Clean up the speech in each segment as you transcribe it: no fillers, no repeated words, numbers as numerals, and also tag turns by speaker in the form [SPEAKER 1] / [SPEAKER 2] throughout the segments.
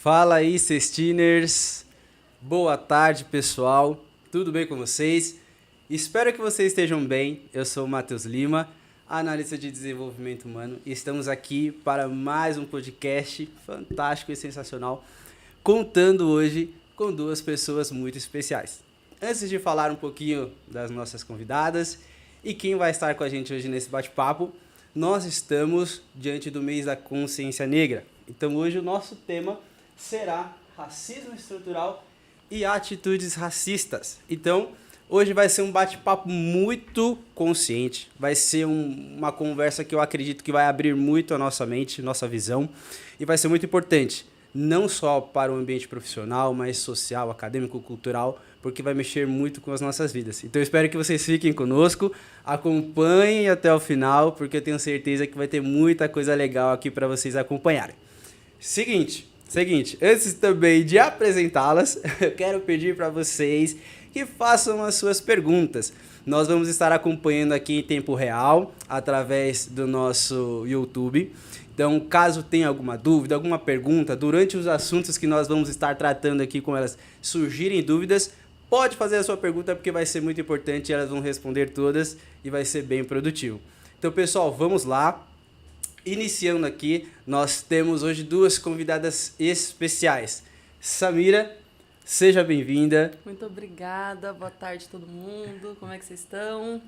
[SPEAKER 1] Fala aí, Cestiners! Boa tarde, pessoal! Tudo bem com vocês? Espero que vocês estejam bem. Eu sou o Matheus Lima, analista de desenvolvimento humano, e estamos aqui para mais um podcast fantástico e sensacional, contando hoje com duas pessoas muito especiais. Antes de falar um pouquinho das nossas convidadas e quem vai estar com a gente hoje nesse bate-papo, nós estamos diante do mês da consciência negra. Então hoje o nosso tema será racismo estrutural e atitudes racistas. Então, hoje vai ser um bate-papo muito consciente, vai ser uma conversa que eu acredito que vai abrir muito a nossa mente, nossa visão, e vai ser muito importante, não só para o ambiente profissional, mas social, acadêmico, cultural, porque vai mexer muito com as nossas vidas. Então, eu espero que vocês fiquem conosco, acompanhem até o final, porque eu tenho certeza que vai ter muita coisa legal aqui para vocês acompanharem. Seguinte, antes também de apresentá-las, eu quero pedir para vocês que façam as suas perguntas. Nós vamos estar acompanhando aqui em tempo real, através do nosso YouTube. Então, caso tenha alguma dúvida, alguma pergunta, durante os assuntos que nós vamos estar tratando aqui com elas, surgirem dúvidas, pode fazer a sua pergunta, porque vai ser muito importante, elas vão responder todas e vai ser bem produtivo. Então, pessoal, vamos lá. Iniciando aqui, nós temos hoje duas convidadas especiais. Samira, seja bem-vinda.
[SPEAKER 2] Muito obrigada, boa tarde todo mundo, como é que vocês estão?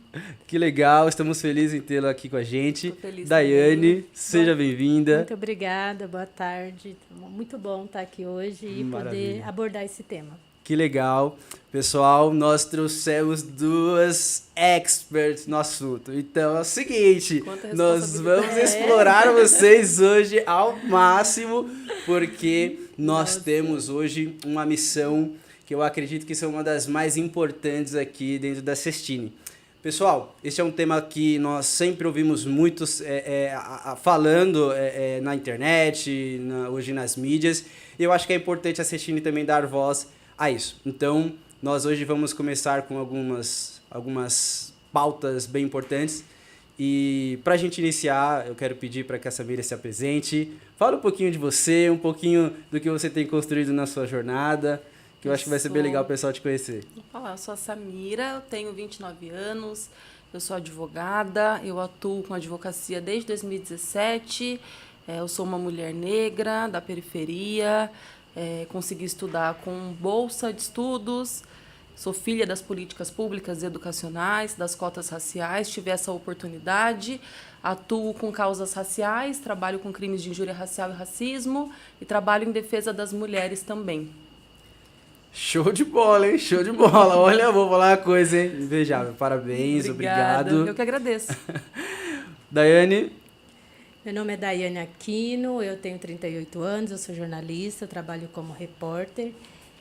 [SPEAKER 1] Que legal, estamos felizes em tê-la aqui com a gente.
[SPEAKER 2] Tô feliz
[SPEAKER 1] Daiane,
[SPEAKER 2] também.
[SPEAKER 1] seja bem-vinda.
[SPEAKER 3] Muito obrigada, boa tarde. Muito bom estar aqui hoje e poder abordar esse tema.
[SPEAKER 1] Que legal. Pessoal, nós trouxemos duas experts no assunto. Então é o seguinte, nós vamos explorar vocês hoje ao máximo, porque nós temos hoje uma missão que eu acredito que é uma das mais importantes aqui dentro da Cestine. Pessoal, esse é um tema que nós sempre ouvimos muitos falando na internet, hoje nas mídias, e eu acho que é importante a Cestine também dar voz a isso. Então, nós hoje vamos começar com algumas pautas bem importantes. E para a gente iniciar, eu quero pedir para que a Samira se apresente. Fala um pouquinho de você, um pouquinho do que você tem construído na sua jornada, que eu acho que vai ser bem legal o pessoal te conhecer.
[SPEAKER 2] Vou falar, eu sou a Samira, eu tenho 29 anos, eu sou advogada, eu atuo com advocacia desde 2017, eu sou uma mulher negra da periferia, consegui estudar com bolsa de estudos, sou filha das políticas públicas e educacionais, das cotas raciais, tive essa oportunidade, atuo com causas raciais, trabalho com crimes de injúria racial e racismo e trabalho em defesa das mulheres também.
[SPEAKER 1] Show de bola, hein? Show de bola. Olha, eu vou falar uma coisa, hein? Invejável. Parabéns, obrigado.
[SPEAKER 2] Eu que agradeço.
[SPEAKER 1] Daiane?
[SPEAKER 3] Meu nome é Daiane Aquino, eu tenho 38 anos, eu sou jornalista, trabalho como repórter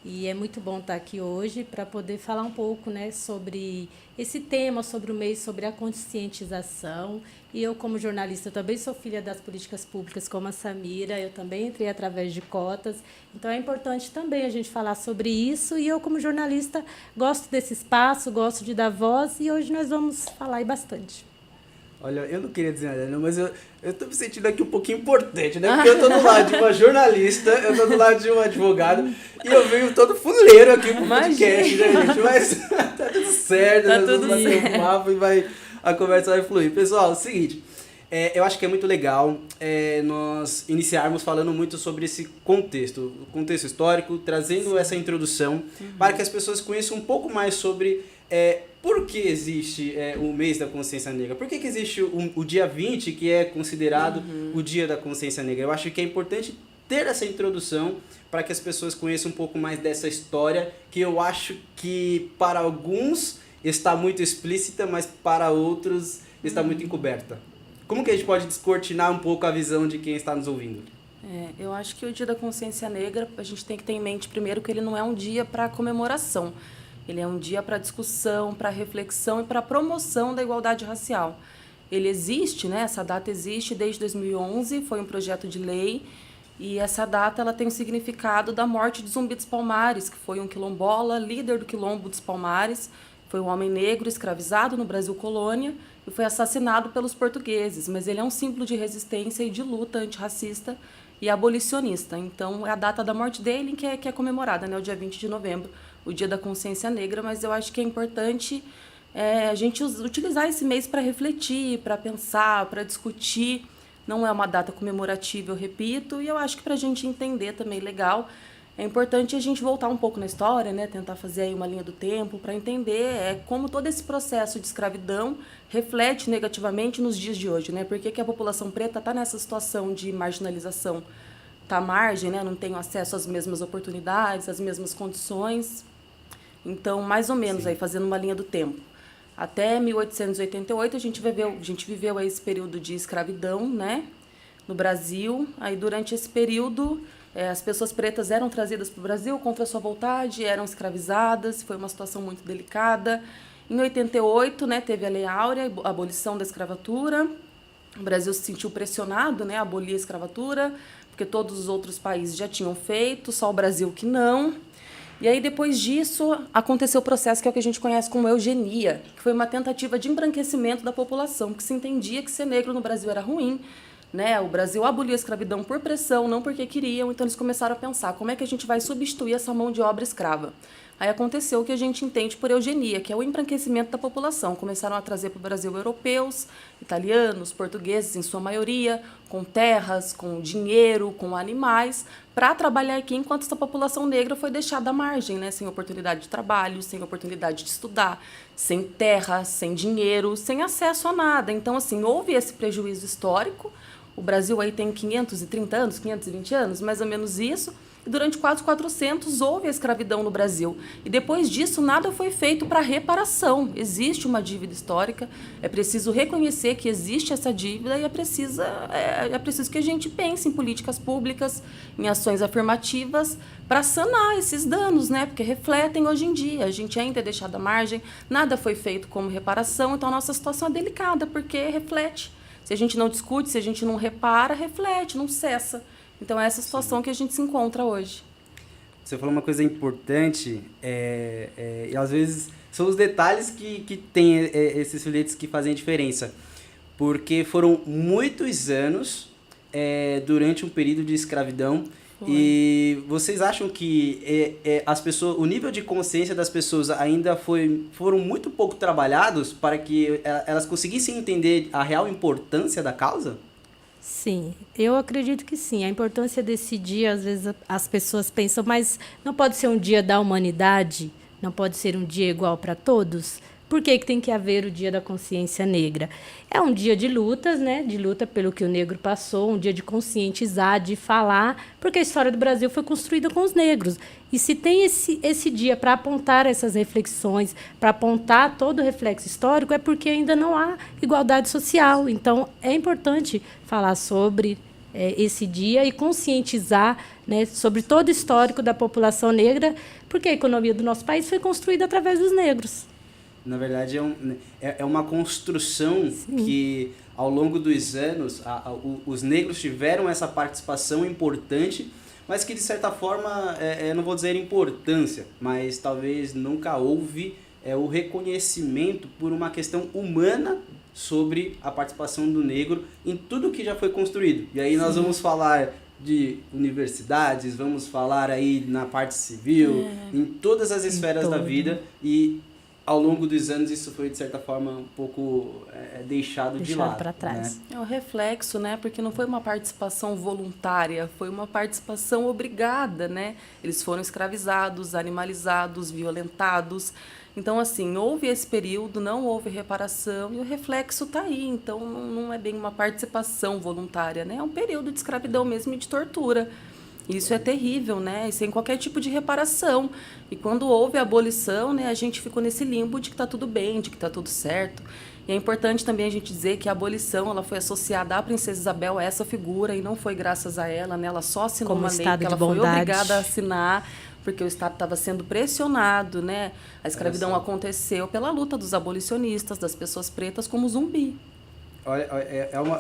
[SPEAKER 3] e é muito bom estar aqui hoje para poder falar um pouco, né, sobre esse tema, sobre o mês, sobre a conscientização. E eu, como jornalista, também sou filha das políticas públicas, como a Samira, eu também entrei através de cotas. Então, é importante também a gente falar sobre isso e eu, como jornalista, gosto desse espaço, gosto de dar voz e hoje nós vamos falar aí bastante.
[SPEAKER 1] Olha, eu não queria dizer nada, não, mas eu tô me sentindo aqui um pouquinho importante, né? Porque eu tô do lado de uma jornalista, eu tô do lado de um advogado e eu venho todo fuleiro aqui pro podcast, né, gente? Mas tá tudo certo,
[SPEAKER 2] tá
[SPEAKER 1] nós
[SPEAKER 2] tudo
[SPEAKER 1] vamos bater um papo e a conversa vai fluir. Pessoal, é o seguinte, eu acho que é muito legal nós iniciarmos falando muito sobre esse contexto, o contexto histórico, trazendo essa introdução para que as pessoas conheçam um pouco mais sobre por que existe o mês da consciência negra? Por que existe o dia 20, que é considerado o dia da consciência negra? Eu acho que é importante ter essa introdução para que as pessoas conheçam um pouco mais dessa história, que eu acho que para alguns está muito explícita, mas para outros está muito encoberta. Como que a gente pode descortinar um pouco a visão de quem está nos ouvindo?
[SPEAKER 2] Eu acho que o Dia da Consciência Negra, a gente tem que ter em mente primeiro que ele não é um dia para comemoração. Ele é um dia para discussão, para reflexão e para promoção da igualdade racial. Ele existe, né? Essa data existe desde 2011, foi um projeto de lei, e essa data ela tem o significado da morte de Zumbi dos Palmares, que foi um quilombola, líder do quilombo dos Palmares, foi um homem negro escravizado no Brasil colônia, e foi assassinado pelos portugueses, mas ele é um símbolo de resistência e de luta antirracista e abolicionista. Então, é a data da morte dele que é comemorada, né, o dia 20 de novembro, o Dia da Consciência Negra, mas eu acho que é importante a gente utilizar esse mês para refletir, para pensar, para discutir. Não é uma data comemorativa, eu repito, e eu acho que para a gente entender também legal, é importante a gente voltar um pouco na história, né? Tentar fazer aí uma linha do tempo para entender como todo esse processo de escravidão reflete negativamente nos dias de hoje, né? Por que a população preta está nessa situação de marginalização? Está à margem, né? Não tem acesso às mesmas oportunidades, às mesmas condições. Então, mais ou menos, aí, fazendo uma linha do tempo. Até 1888 a gente viveu esse período de escravidão, né, no Brasil. Aí durante esse período as pessoas pretas eram trazidas para o Brasil contra a sua vontade, eram escravizadas, foi uma situação muito delicada. Em 88, né, teve a Lei Áurea, a abolição da escravatura. O Brasil se sentiu pressionado, né, a abolir a escravatura, porque todos os outros países já tinham feito, só o Brasil que não. E aí, depois disso, aconteceu o processo que é o que a gente conhece como eugenia, que foi uma tentativa de embranquecimento da população, que se entendia que ser negro no Brasil era ruim, né? O Brasil aboliu a escravidão por pressão, não porque queriam, então eles começaram a pensar como é que a gente vai substituir essa mão de obra escrava. Aí aconteceu o que a gente entende por eugenia, que é o embranquecimento da população. Começaram a trazer para o Brasil europeus, italianos, portugueses, em sua maioria, com terras, com dinheiro, com animais, para trabalhar aqui, enquanto essa população negra foi deixada à margem, né? Sem oportunidade de trabalho, sem oportunidade de estudar, sem terra, sem dinheiro, sem acesso a nada. Então, assim, houve esse prejuízo histórico. O Brasil aí tem 530 anos, 520 anos, mais ou menos isso. E durante quase 400 houve a escravidão no Brasil. E depois disso, nada foi feito para reparação. Existe uma dívida histórica, é preciso reconhecer que existe essa dívida e é preciso que a gente pense em políticas públicas, em ações afirmativas para sanar esses danos, né? Porque refletem hoje em dia. A gente ainda é deixado à margem, nada foi feito como reparação, então a nossa situação é delicada, porque reflete. Se a gente não discute, se a gente não repara, reflete, não cessa. Então, é essa situação que a gente se encontra hoje.
[SPEAKER 1] Você falou uma coisa importante, e às vezes são os detalhes que tem esses folhetos que fazem a diferença. Porque foram muitos anos durante um período de escravidão. Foi. E vocês acham que as pessoas, o nível de consciência das pessoas ainda foram muito pouco trabalhados para que elas conseguissem entender a real importância da causa?
[SPEAKER 3] Sim, eu acredito que sim. A importância desse dia, às vezes as pessoas pensam, mas não pode ser um dia da humanidade? Não pode ser um dia igual para todos? Por que tem que haver o Dia da Consciência Negra? É um dia de lutas, né? De luta pelo que o negro passou, um dia de conscientizar, de falar, porque a história do Brasil foi construída com os negros. E se tem esse dia para apontar essas reflexões, para apontar todo o reflexo histórico, é porque ainda não há igualdade social. Então, é importante falar sobre esse dia e conscientizar, né, sobre todo o histórico da população negra, porque a economia do nosso país foi construída através dos negros.
[SPEAKER 1] Na verdade, é uma construção. Sim. Que, ao longo dos anos, os negros tiveram essa participação importante, mas que, de certa forma, não vou dizer importância, mas talvez nunca houve o reconhecimento por uma questão humana sobre a participação do negro em tudo que já foi construído. E aí nós Sim. vamos falar de universidades, vamos falar aí na parte civil, em todas as esferas da vida, e ao longo dos anos isso foi, de certa forma, um pouco deixado de lado
[SPEAKER 3] para trás.
[SPEAKER 1] Né?
[SPEAKER 2] É um reflexo, né? Porque não foi uma participação voluntária, foi uma participação obrigada, né? Eles foram escravizados, animalizados, violentados. Então, assim, houve esse período, não houve reparação e o reflexo está aí. Então, não é bem uma participação voluntária, né? É um período de escravidão mesmo e de tortura. Isso é terrível, né? E sem qualquer tipo de reparação. E quando houve a abolição, né, a gente ficou nesse limbo de que está tudo bem, de que está tudo certo. E é importante também a gente dizer que a abolição ela foi associada à Princesa Isabel, a essa figura, e não foi graças a ela, né? Ela só assinou
[SPEAKER 3] como
[SPEAKER 2] uma lei que ela foi obrigada a assinar, porque o Estado estava sendo pressionado, né? A escravidão aconteceu pela luta dos abolicionistas, das pessoas pretas como zumbi.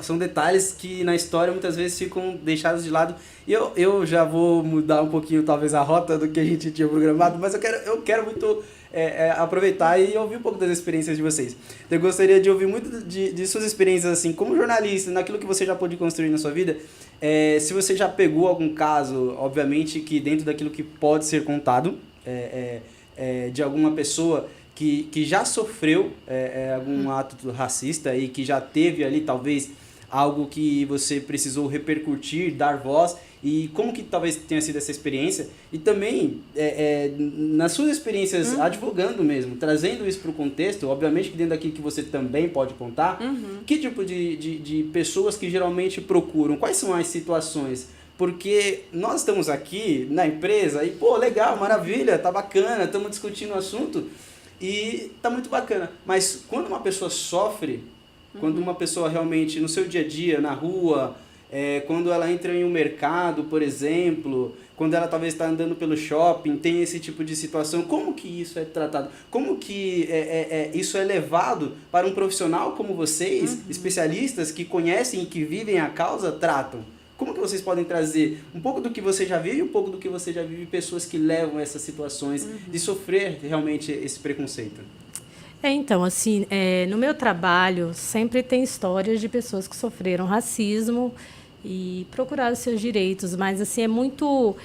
[SPEAKER 1] São detalhes que na história muitas vezes ficam deixados de lado. E eu já vou mudar um pouquinho talvez a rota do que a gente tinha programado, mas eu quero muito aproveitar e ouvir um pouco das experiências de vocês. Eu gostaria de ouvir muito de suas experiências, assim, como jornalista, naquilo que você já pôde construir na sua vida. Se você já pegou algum caso, obviamente que dentro daquilo que pode ser contado, de alguma pessoa que já sofreu algum ato racista e que já teve ali, talvez, algo que você precisou repercutir, dar voz, e como que talvez tenha sido essa experiência, e também nas suas experiências advogando mesmo, trazendo isso para o contexto, obviamente que dentro daquilo que você também pode contar, que tipo de pessoas que geralmente procuram, quais são as situações? Porque nós estamos aqui na empresa e, pô, legal, maravilha, tá bacana, estamos discutindo o assunto e tá muito bacana, mas quando uma pessoa sofre, quando uma pessoa realmente, no seu dia a dia, na rua, quando ela entra em um mercado, por exemplo, quando ela talvez está andando pelo shopping, tem esse tipo de situação, como que isso é tratado? Como que isso é levado para um profissional como vocês, especialistas que conhecem e que vivem a causa, tratam? Como que vocês podem trazer um pouco do que você já viu e um pouco do que você já vive, pessoas que levam essas situações de sofrer realmente esse preconceito?
[SPEAKER 3] Então, assim, no meu trabalho sempre tem histórias de pessoas que sofreram racismo e procuraram seus direitos, mas assim é muito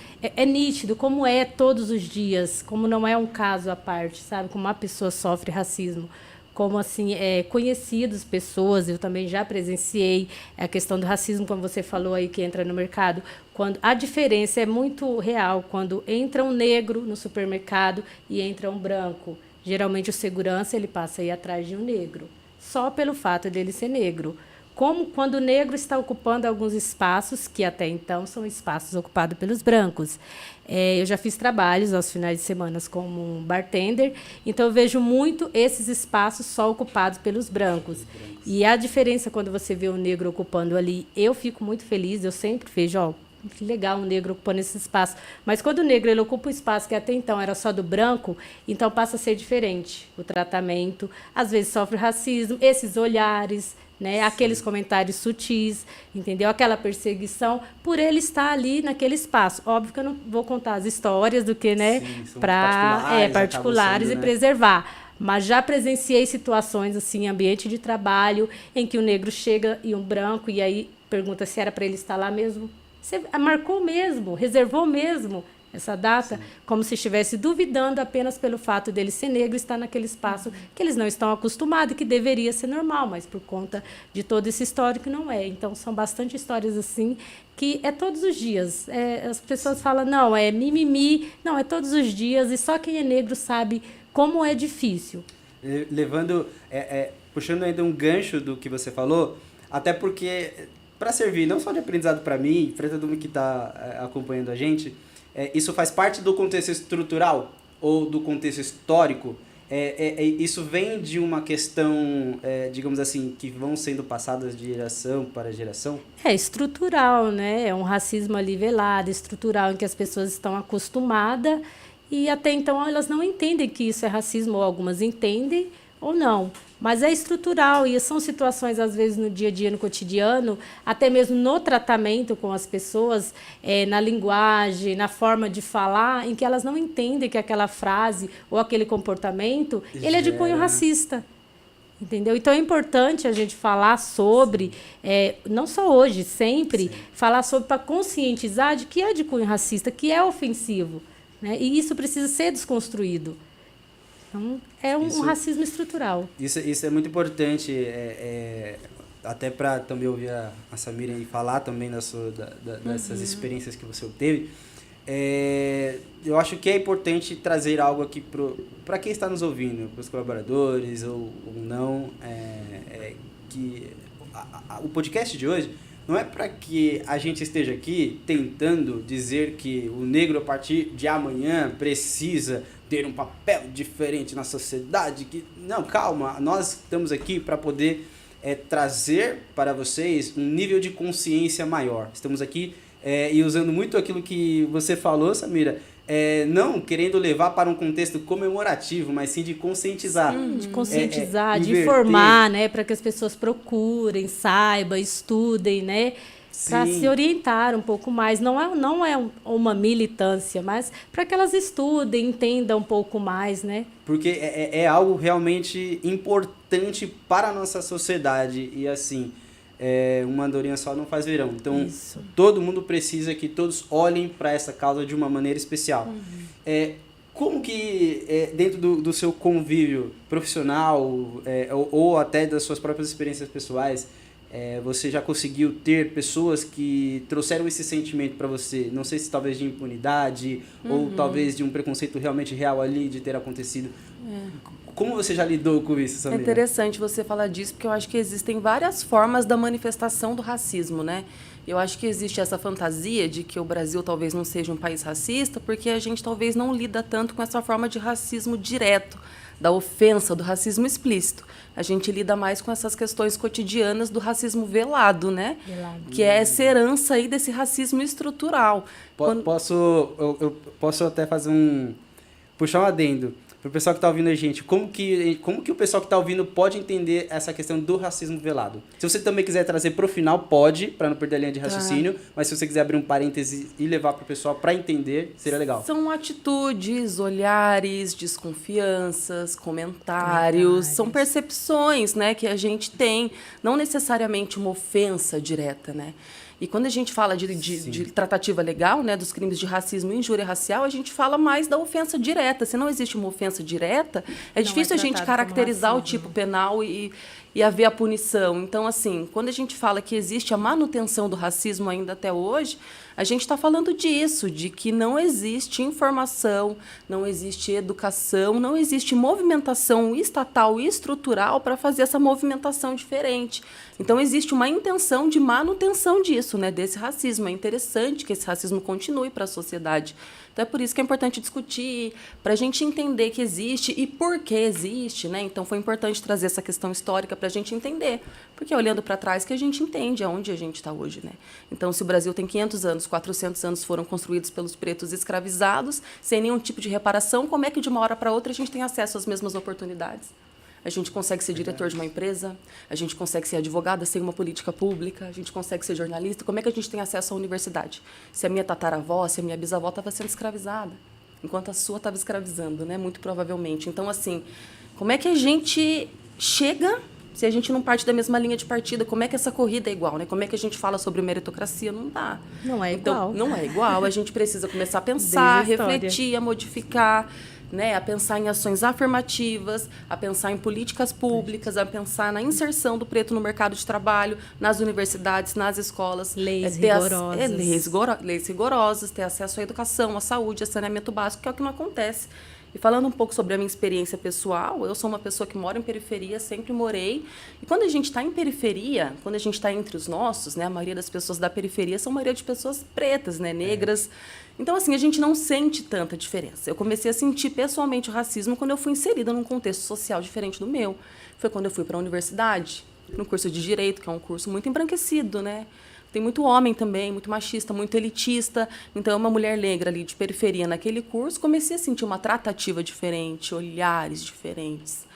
[SPEAKER 3] nítido como é todos os dias, como não é um caso à parte, sabe? Como uma pessoa sofre racismo, como assim conhecidos, pessoas, eu também já presenciei a questão do racismo, como você falou aí que entra no mercado, quando a diferença é muito real quando entra um negro no supermercado e entra um branco. Geralmente o segurança ele passa a ir atrás de um negro, só pelo fato dele ser negro. Como quando o negro está ocupando alguns espaços, que até então são espaços ocupados pelos brancos. Eu já fiz trabalhos aos finais de semana como um bartender, então eu vejo muito esses espaços só ocupados pelos brancos. E a diferença quando você vê um negro ocupando ali, eu fico muito feliz, eu sempre vejo, que legal um negro ocupando esse espaço. Mas quando o negro ele ocupa um espaço que até então era só do branco, então passa a ser diferente o tratamento. Às vezes sofre racismo, esses olhares, né? Aqueles comentários sutis, entendeu? Aquela perseguição por ele estar ali naquele espaço. Óbvio que eu não vou contar as histórias do que, né? Para particulares sendo, e preservar. Mas já presenciei situações assim, em ambiente de trabalho, em que o negro chega e um branco, e aí pergunta se era para ele estar lá mesmo. Você marcou mesmo, reservou mesmo essa data, como se estivesse duvidando apenas pelo fato dele ser negro e estar naquele espaço que eles não estão acostumados, que deveria ser normal, mas por conta de todo esse histórico não é. Então, são bastante histórias assim, que é todos os dias. As pessoas falam, não, é mimimi, não, é todos os dias, e só quem é negro sabe como é difícil.
[SPEAKER 1] Levando, puxando ainda um gancho do que você falou, até porque... para servir não só de aprendizado para mim, para todo mundo que está acompanhando a gente, isso faz parte do contexto estrutural ou do contexto histórico? Isso vem de uma questão, digamos assim, que vão sendo passadas de geração para geração?
[SPEAKER 3] É estrutural, né? É um racismo ali velado, estrutural, em que as pessoas estão acostumadas e até então elas não entendem que isso é racismo, ou algumas entendem ou não. Mas é estrutural e são situações, às vezes, no dia a dia, no cotidiano, até mesmo no tratamento com as pessoas, na linguagem, na forma de falar, em que elas não entendem que aquela frase ou aquele comportamento, ele é de cunho racista. Entendeu? Então, é importante a gente falar sobre, não só hoje, sempre, falar sobre para conscientizar de que é de cunho racista, que é ofensivo, né? E isso precisa ser desconstruído. Então, é um racismo estrutural.
[SPEAKER 1] Isso é muito importante, até para também ouvir a Samira e falar também dessas experiências que você obteve. Eu acho que é importante trazer algo aqui para quem está nos ouvindo, para os colaboradores ou não, que o podcast de hoje não é para que a gente esteja aqui tentando dizer que o negro, a partir de amanhã, precisa ter um papel diferente na sociedade. Não, calma, nós estamos aqui para poder trazer para vocês um nível de consciência maior. Estamos aqui e usando muito aquilo que você falou, Samira, não querendo levar para um contexto comemorativo, mas sim de conscientizar.
[SPEAKER 3] Sim, de conscientizar, de informar, né, para que as pessoas procurem, saibam, estudem, né? para
[SPEAKER 1] Sim.
[SPEAKER 3] se orientar um pouco mais. Não é uma militância, mas para que elas estudem, entendam um pouco mais, né?
[SPEAKER 1] Porque é algo realmente importante para a nossa sociedade. E assim, uma andorinha só não faz verão. Então,
[SPEAKER 3] Isso.
[SPEAKER 1] todo mundo precisa que todos olhem para essa causa de uma maneira especial. Como que, dentro do seu convívio profissional, ou até das suas próprias experiências pessoais, você já conseguiu ter pessoas que trouxeram esse sentimento para você? Não sei se talvez de impunidade, ou talvez de um preconceito realmente real ali de ter acontecido. Como você já lidou com isso,
[SPEAKER 2] É
[SPEAKER 1] Samira?
[SPEAKER 2] interessante você falar disso, porque eu acho que existem várias formas da manifestação do racismo, né? Eu acho que existe essa fantasia de que o Brasil talvez não seja um país racista, porque a gente talvez não lida tanto com essa forma de racismo direto, da ofensa, do racismo explícito. A gente lida mais com essas questões cotidianas do racismo velado, né?
[SPEAKER 3] Velado.
[SPEAKER 2] Que é essa herança aí desse racismo estrutural.
[SPEAKER 1] Eu posso até fazer puxar um adendo pro pessoal que tá ouvindo a gente. Como que o pessoal que tá ouvindo pode entender essa questão do racismo velado? Se você também quiser trazer pro final, pode, para não perder a linha de raciocínio, mas se você quiser abrir um parêntese e levar pro pessoal para entender, seria legal.
[SPEAKER 2] São atitudes, olhares, desconfianças, comentários, são percepções, né, que a gente tem, não necessariamente uma ofensa direta, né? E quando a gente fala de tratativa legal, né, dos crimes de racismo e injúria racial, a gente fala mais da ofensa direta. Se não existe uma ofensa direta, é difícil a gente caracterizar o tipo penal e haver a punição. Então, assim, quando a gente fala que existe a manutenção do racismo ainda até hoje, a gente está falando disso, de que não existe informação, não existe educação, não existe movimentação estatal e estrutural para fazer essa movimentação diferente. Então, existe uma intenção de manutenção disso, né, desse racismo. É interessante que esse racismo continue para a sociedade. Então, é por isso que é importante discutir, para a gente entender que existe e por que existe, né? Então, foi importante trazer essa questão histórica para a gente entender. Porque, olhando para trás, que a gente entende aonde a gente está hoje, né? Então, se o Brasil tem 500 anos, 400 anos foram construídos pelos pretos escravizados, sem nenhum tipo de reparação, como é que, de uma hora para outra, a gente tem acesso às mesmas oportunidades? A gente consegue ser diretor de uma empresa, a gente consegue ser advogada sem uma política pública, a gente consegue ser jornalista. Como é que a gente tem acesso à universidade? Se a minha tataravó, se a minha bisavó estava sendo escravizada, enquanto a sua estava escravizando, né? Muito provavelmente. Então, assim, como é que a gente chega se a gente não parte da mesma linha de partida? Como é que essa corrida é igual, né? Como é que a gente fala sobre meritocracia? Não dá.
[SPEAKER 3] Não é
[SPEAKER 2] então,
[SPEAKER 3] igual.
[SPEAKER 2] Não é igual. A gente precisa começar a pensar, a refletir, a modificar, né, a pensar em ações afirmativas, a pensar em políticas públicas, a pensar na inserção do preto no mercado de trabalho, nas universidades, nas escolas.
[SPEAKER 3] Leis rigorosas.
[SPEAKER 2] Leis rigorosas, ter acesso à educação, à saúde, a saneamento básico, que é o que não acontece. E falando um pouco sobre a minha experiência pessoal, eu sou uma pessoa que mora em periferia, sempre morei. E quando a gente está em periferia, quando a gente está entre os nossos, né, a maioria das pessoas da periferia são a maioria de pessoas pretas, né, negras. Então, assim, a gente não sente tanta diferença. Eu comecei a sentir pessoalmente o racismo quando eu fui inserida num contexto social diferente do meu. Foi quando eu fui para a universidade, no curso de Direito, que é um curso muito embranquecido, né? Tem muito homem também, muito machista, muito elitista. Então, uma mulher negra ali de periferia naquele curso, comecei a sentir uma tratativa diferente, olhares diferentes.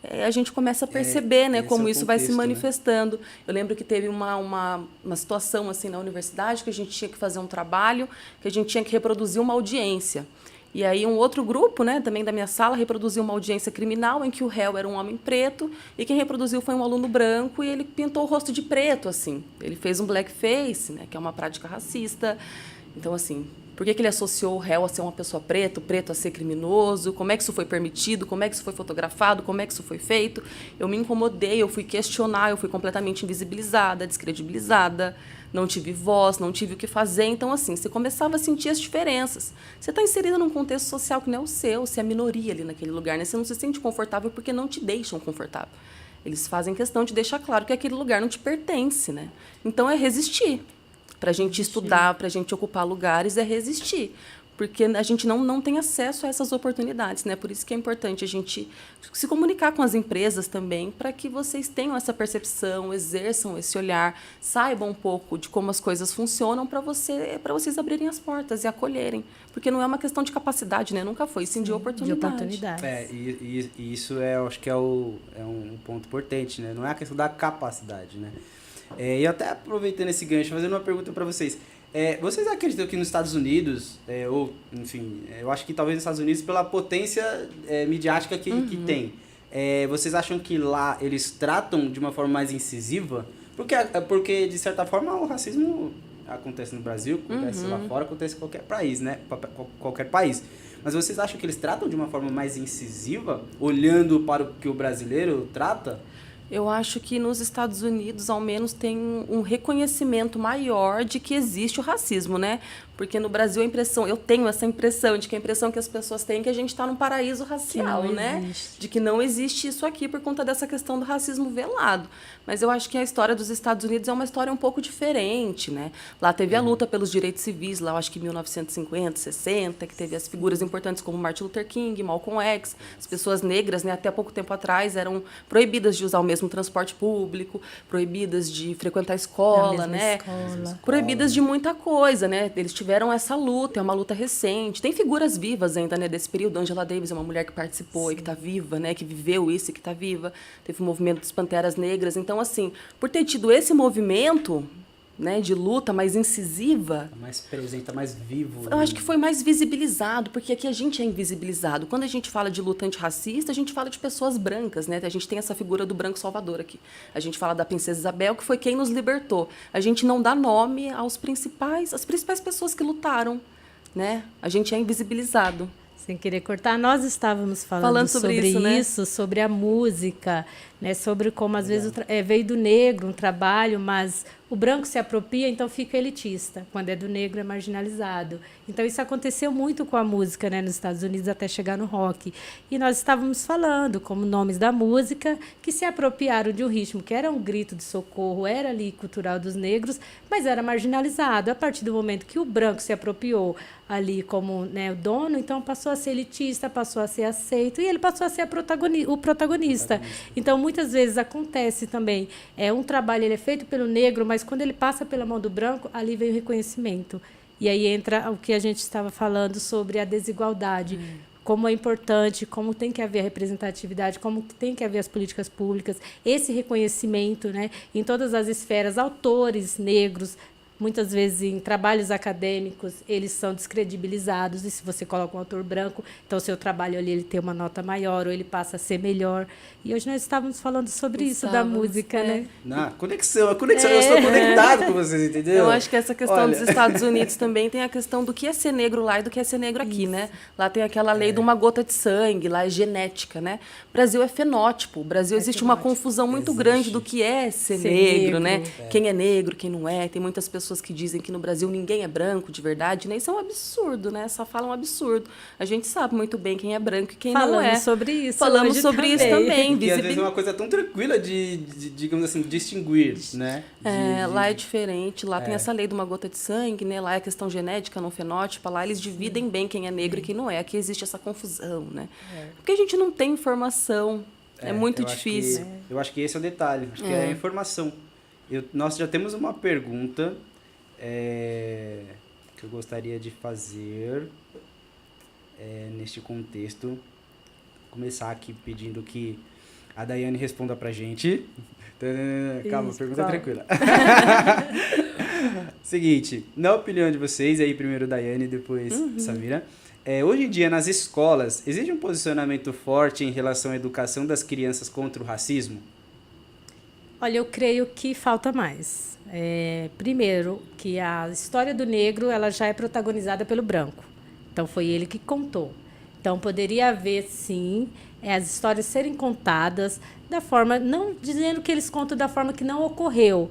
[SPEAKER 2] A gente começa a perceber, né, como isso vai se manifestando. Né? Eu lembro que teve uma situação assim na universidade que a gente tinha que fazer um trabalho, que a gente tinha que reproduzir uma audiência. E aí um outro grupo, né, também da minha sala, reproduziu uma audiência criminal em que o réu era um homem preto e quem reproduziu foi um aluno branco e ele pintou o rosto de preto, assim. Ele fez um blackface, né, que é uma prática racista. Então, assim, por que ele associou o réu a ser uma pessoa preta, o preto a ser criminoso? Como é que isso foi permitido? Como é que isso foi fotografado? Como é que isso foi feito? Eu me incomodei, eu fui questionar, eu fui completamente invisibilizada, descredibilizada. Não tive voz, não tive o que fazer. Então, assim, você começava a sentir as diferenças. Você está inserida num contexto social que não é o seu, você é a minoria ali naquele lugar, né? Você não se sente confortável porque não te deixam confortável. Eles fazem questão de deixar claro que aquele lugar não te pertence, né? Então, é resistir. Para a gente estudar, para a gente ocupar lugares, é resistir. Porque a gente não tem acesso a essas oportunidades, né? Por isso que é importante a gente se comunicar com as empresas também, para que vocês tenham essa percepção, exerçam esse olhar, saibam um pouco de como as coisas funcionam para vocês abrirem as portas e acolherem. Porque não é uma questão de capacidade, né? Nunca foi, sim de oportunidade.
[SPEAKER 1] E isso eu acho que é um ponto importante, né? Não é a questão da capacidade, né? E até aproveitando esse gancho, fazendo uma pergunta para vocês. Vocês acreditam que nos Estados Unidos, ou enfim, eu acho que talvez nos Estados Unidos, pela potência midiática que tem, vocês acham que lá eles tratam de uma forma mais incisiva? Porque de certa forma, o racismo acontece no Brasil, acontece lá fora, acontece em qualquer país, né? Qualquer país. Mas vocês acham que eles tratam de uma forma mais incisiva, olhando para o que o brasileiro trata?
[SPEAKER 2] Eu acho que nos Estados Unidos, ao menos, tem um reconhecimento maior de que existe o racismo, né? Porque no Brasil eu tenho essa impressão, de que a impressão que as pessoas têm é que a gente está num paraíso racial, né? De que não existe isso aqui por conta dessa questão do racismo velado. Mas eu acho que a história dos Estados Unidos é uma história um pouco diferente, né? Lá teve a luta pelos direitos civis, lá eu acho que em 1950, 60, que teve as figuras importantes como Martin Luther King, Malcolm X, as pessoas negras, né, até pouco tempo atrás eram proibidas de usar o mesmo transporte público, proibidas de frequentar a escola, né? Proibidas de muita coisa, né? Eles tiveram essa luta, é uma luta recente. Tem figuras vivas ainda, né, desse período. Angela Davis é uma mulher que participou e que está viva, né, que viveu isso e que está viva. Teve o movimento dos Panteras Negras. Então, assim, por ter tido esse movimento, né, de luta mais incisiva...
[SPEAKER 1] Tá mais presente, tá mais vivo.
[SPEAKER 2] Eu acho que foi mais visibilizado, porque aqui a gente é invisibilizado. Quando a gente fala de luta antirracista, a gente fala de pessoas brancas, né? A gente tem essa figura do branco salvador aqui. A gente fala da princesa Isabel, que foi quem nos libertou. A gente não dá nome às principais pessoas que lutaram, né? A gente é invisibilizado.
[SPEAKER 3] Sem querer cortar, nós estávamos falando sobre isso, né? Sobre a música, né? Sobre como às vezes veio do negro um trabalho, mas o branco se apropria, então fica elitista. Quando é do negro é marginalizado. Então isso aconteceu muito com a música, né, nos Estados Unidos até chegar no rock. E nós estávamos falando como nomes da música que se apropriaram de um ritmo que era um grito de socorro, era ali cultural dos negros, mas era marginalizado. A partir do momento que o branco se apropriou ali como, né, o dono, então passou a ser elitista, passou a ser aceito e ele passou a ser o protagonista. Então muitas vezes acontece também, um trabalho ele é feito pelo negro, mas quando ele passa pela mão do branco, ali vem o reconhecimento. E aí entra o que a gente estava falando sobre a desigualdade, como é importante, como tem que haver a representatividade, como tem que haver as políticas públicas, esse reconhecimento, né, em todas as esferas, autores negros, muitas vezes em trabalhos acadêmicos, eles são descredibilizados, e se você coloca um autor branco, então o seu trabalho ali ele tem uma nota maior, ou ele passa a ser melhor. E hoje nós estávamos falando sobre isso da música, né?
[SPEAKER 1] Conexão, eu estou conectado com vocês, entendeu?
[SPEAKER 2] Eu acho que essa questão dos Estados Unidos também tem a questão do que é ser negro lá e do que é ser negro aqui, né? Lá tem aquela lei de uma gota de sangue, lá é genética, né? O Brasil é fenótipo. O Brasil existe uma confusão muito grande do que é ser negro, né? Quem é negro, quem não é. Tem muitas pessoas que dizem que no Brasil ninguém é branco de verdade, né? Isso é um absurdo, né? Só falam um absurdo. A gente sabe muito bem quem é branco e quem não é. Falamos sobre isso também.
[SPEAKER 1] E às vezes é uma coisa tão tranquila de digamos assim, distinguir, né?
[SPEAKER 2] Lá é diferente. Lá tem essa lei de uma gota de sangue, né? Lá é questão genética, não fenótipa. Lá eles dividem bem quem é negro e quem não é. Aqui existe essa confusão, né? Porque a gente não tem informação. É muito difícil.
[SPEAKER 1] Eu acho que esse é o detalhe. Acho que é a informação. Nós já temos uma pergunta que eu gostaria de fazer neste contexto. Começar aqui pedindo que a Daiane responda pra gente. Calma, pergunta tranquila. Seguinte, na opinião de vocês, aí primeiro Daiane, depois Samira, hoje em dia nas escolas, existe um posicionamento forte em relação à educação das crianças contra o racismo?
[SPEAKER 3] Olha, eu creio que falta mais. Primeiro, que a história do negro ela já é protagonizada pelo branco. Então, foi ele que contou. Então, poderia haver, sim, as histórias serem contadas da forma... Não dizendo que eles contam da forma que não ocorreu,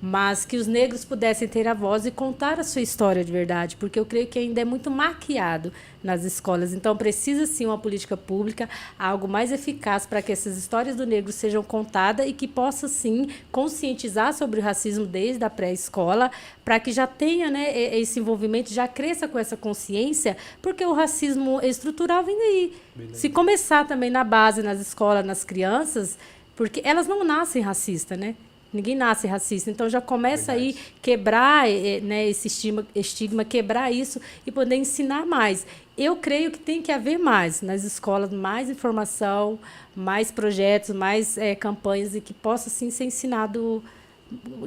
[SPEAKER 3] mas que os negros pudessem ter a voz e contar a sua história de verdade, porque eu creio que ainda é muito maquiado nas escolas. Então, precisa, sim, uma política pública, algo mais eficaz para que essas histórias do negro sejam contadas e que possa, sim, conscientizar sobre o racismo desde a pré-escola, para que já tenha, né, esse envolvimento, já cresça com essa consciência, porque o racismo estrutural vem daí. Beleza. Se começar também na base, nas escolas, nas crianças, porque elas não nascem racistas, né? Ninguém nasce racista, então já começa aí quebrar, né, esse estigma, quebrar isso e poder ensinar mais. Eu creio que tem que haver mais nas escolas, mais informação, mais projetos, mais campanhas e que possa sim ser ensinado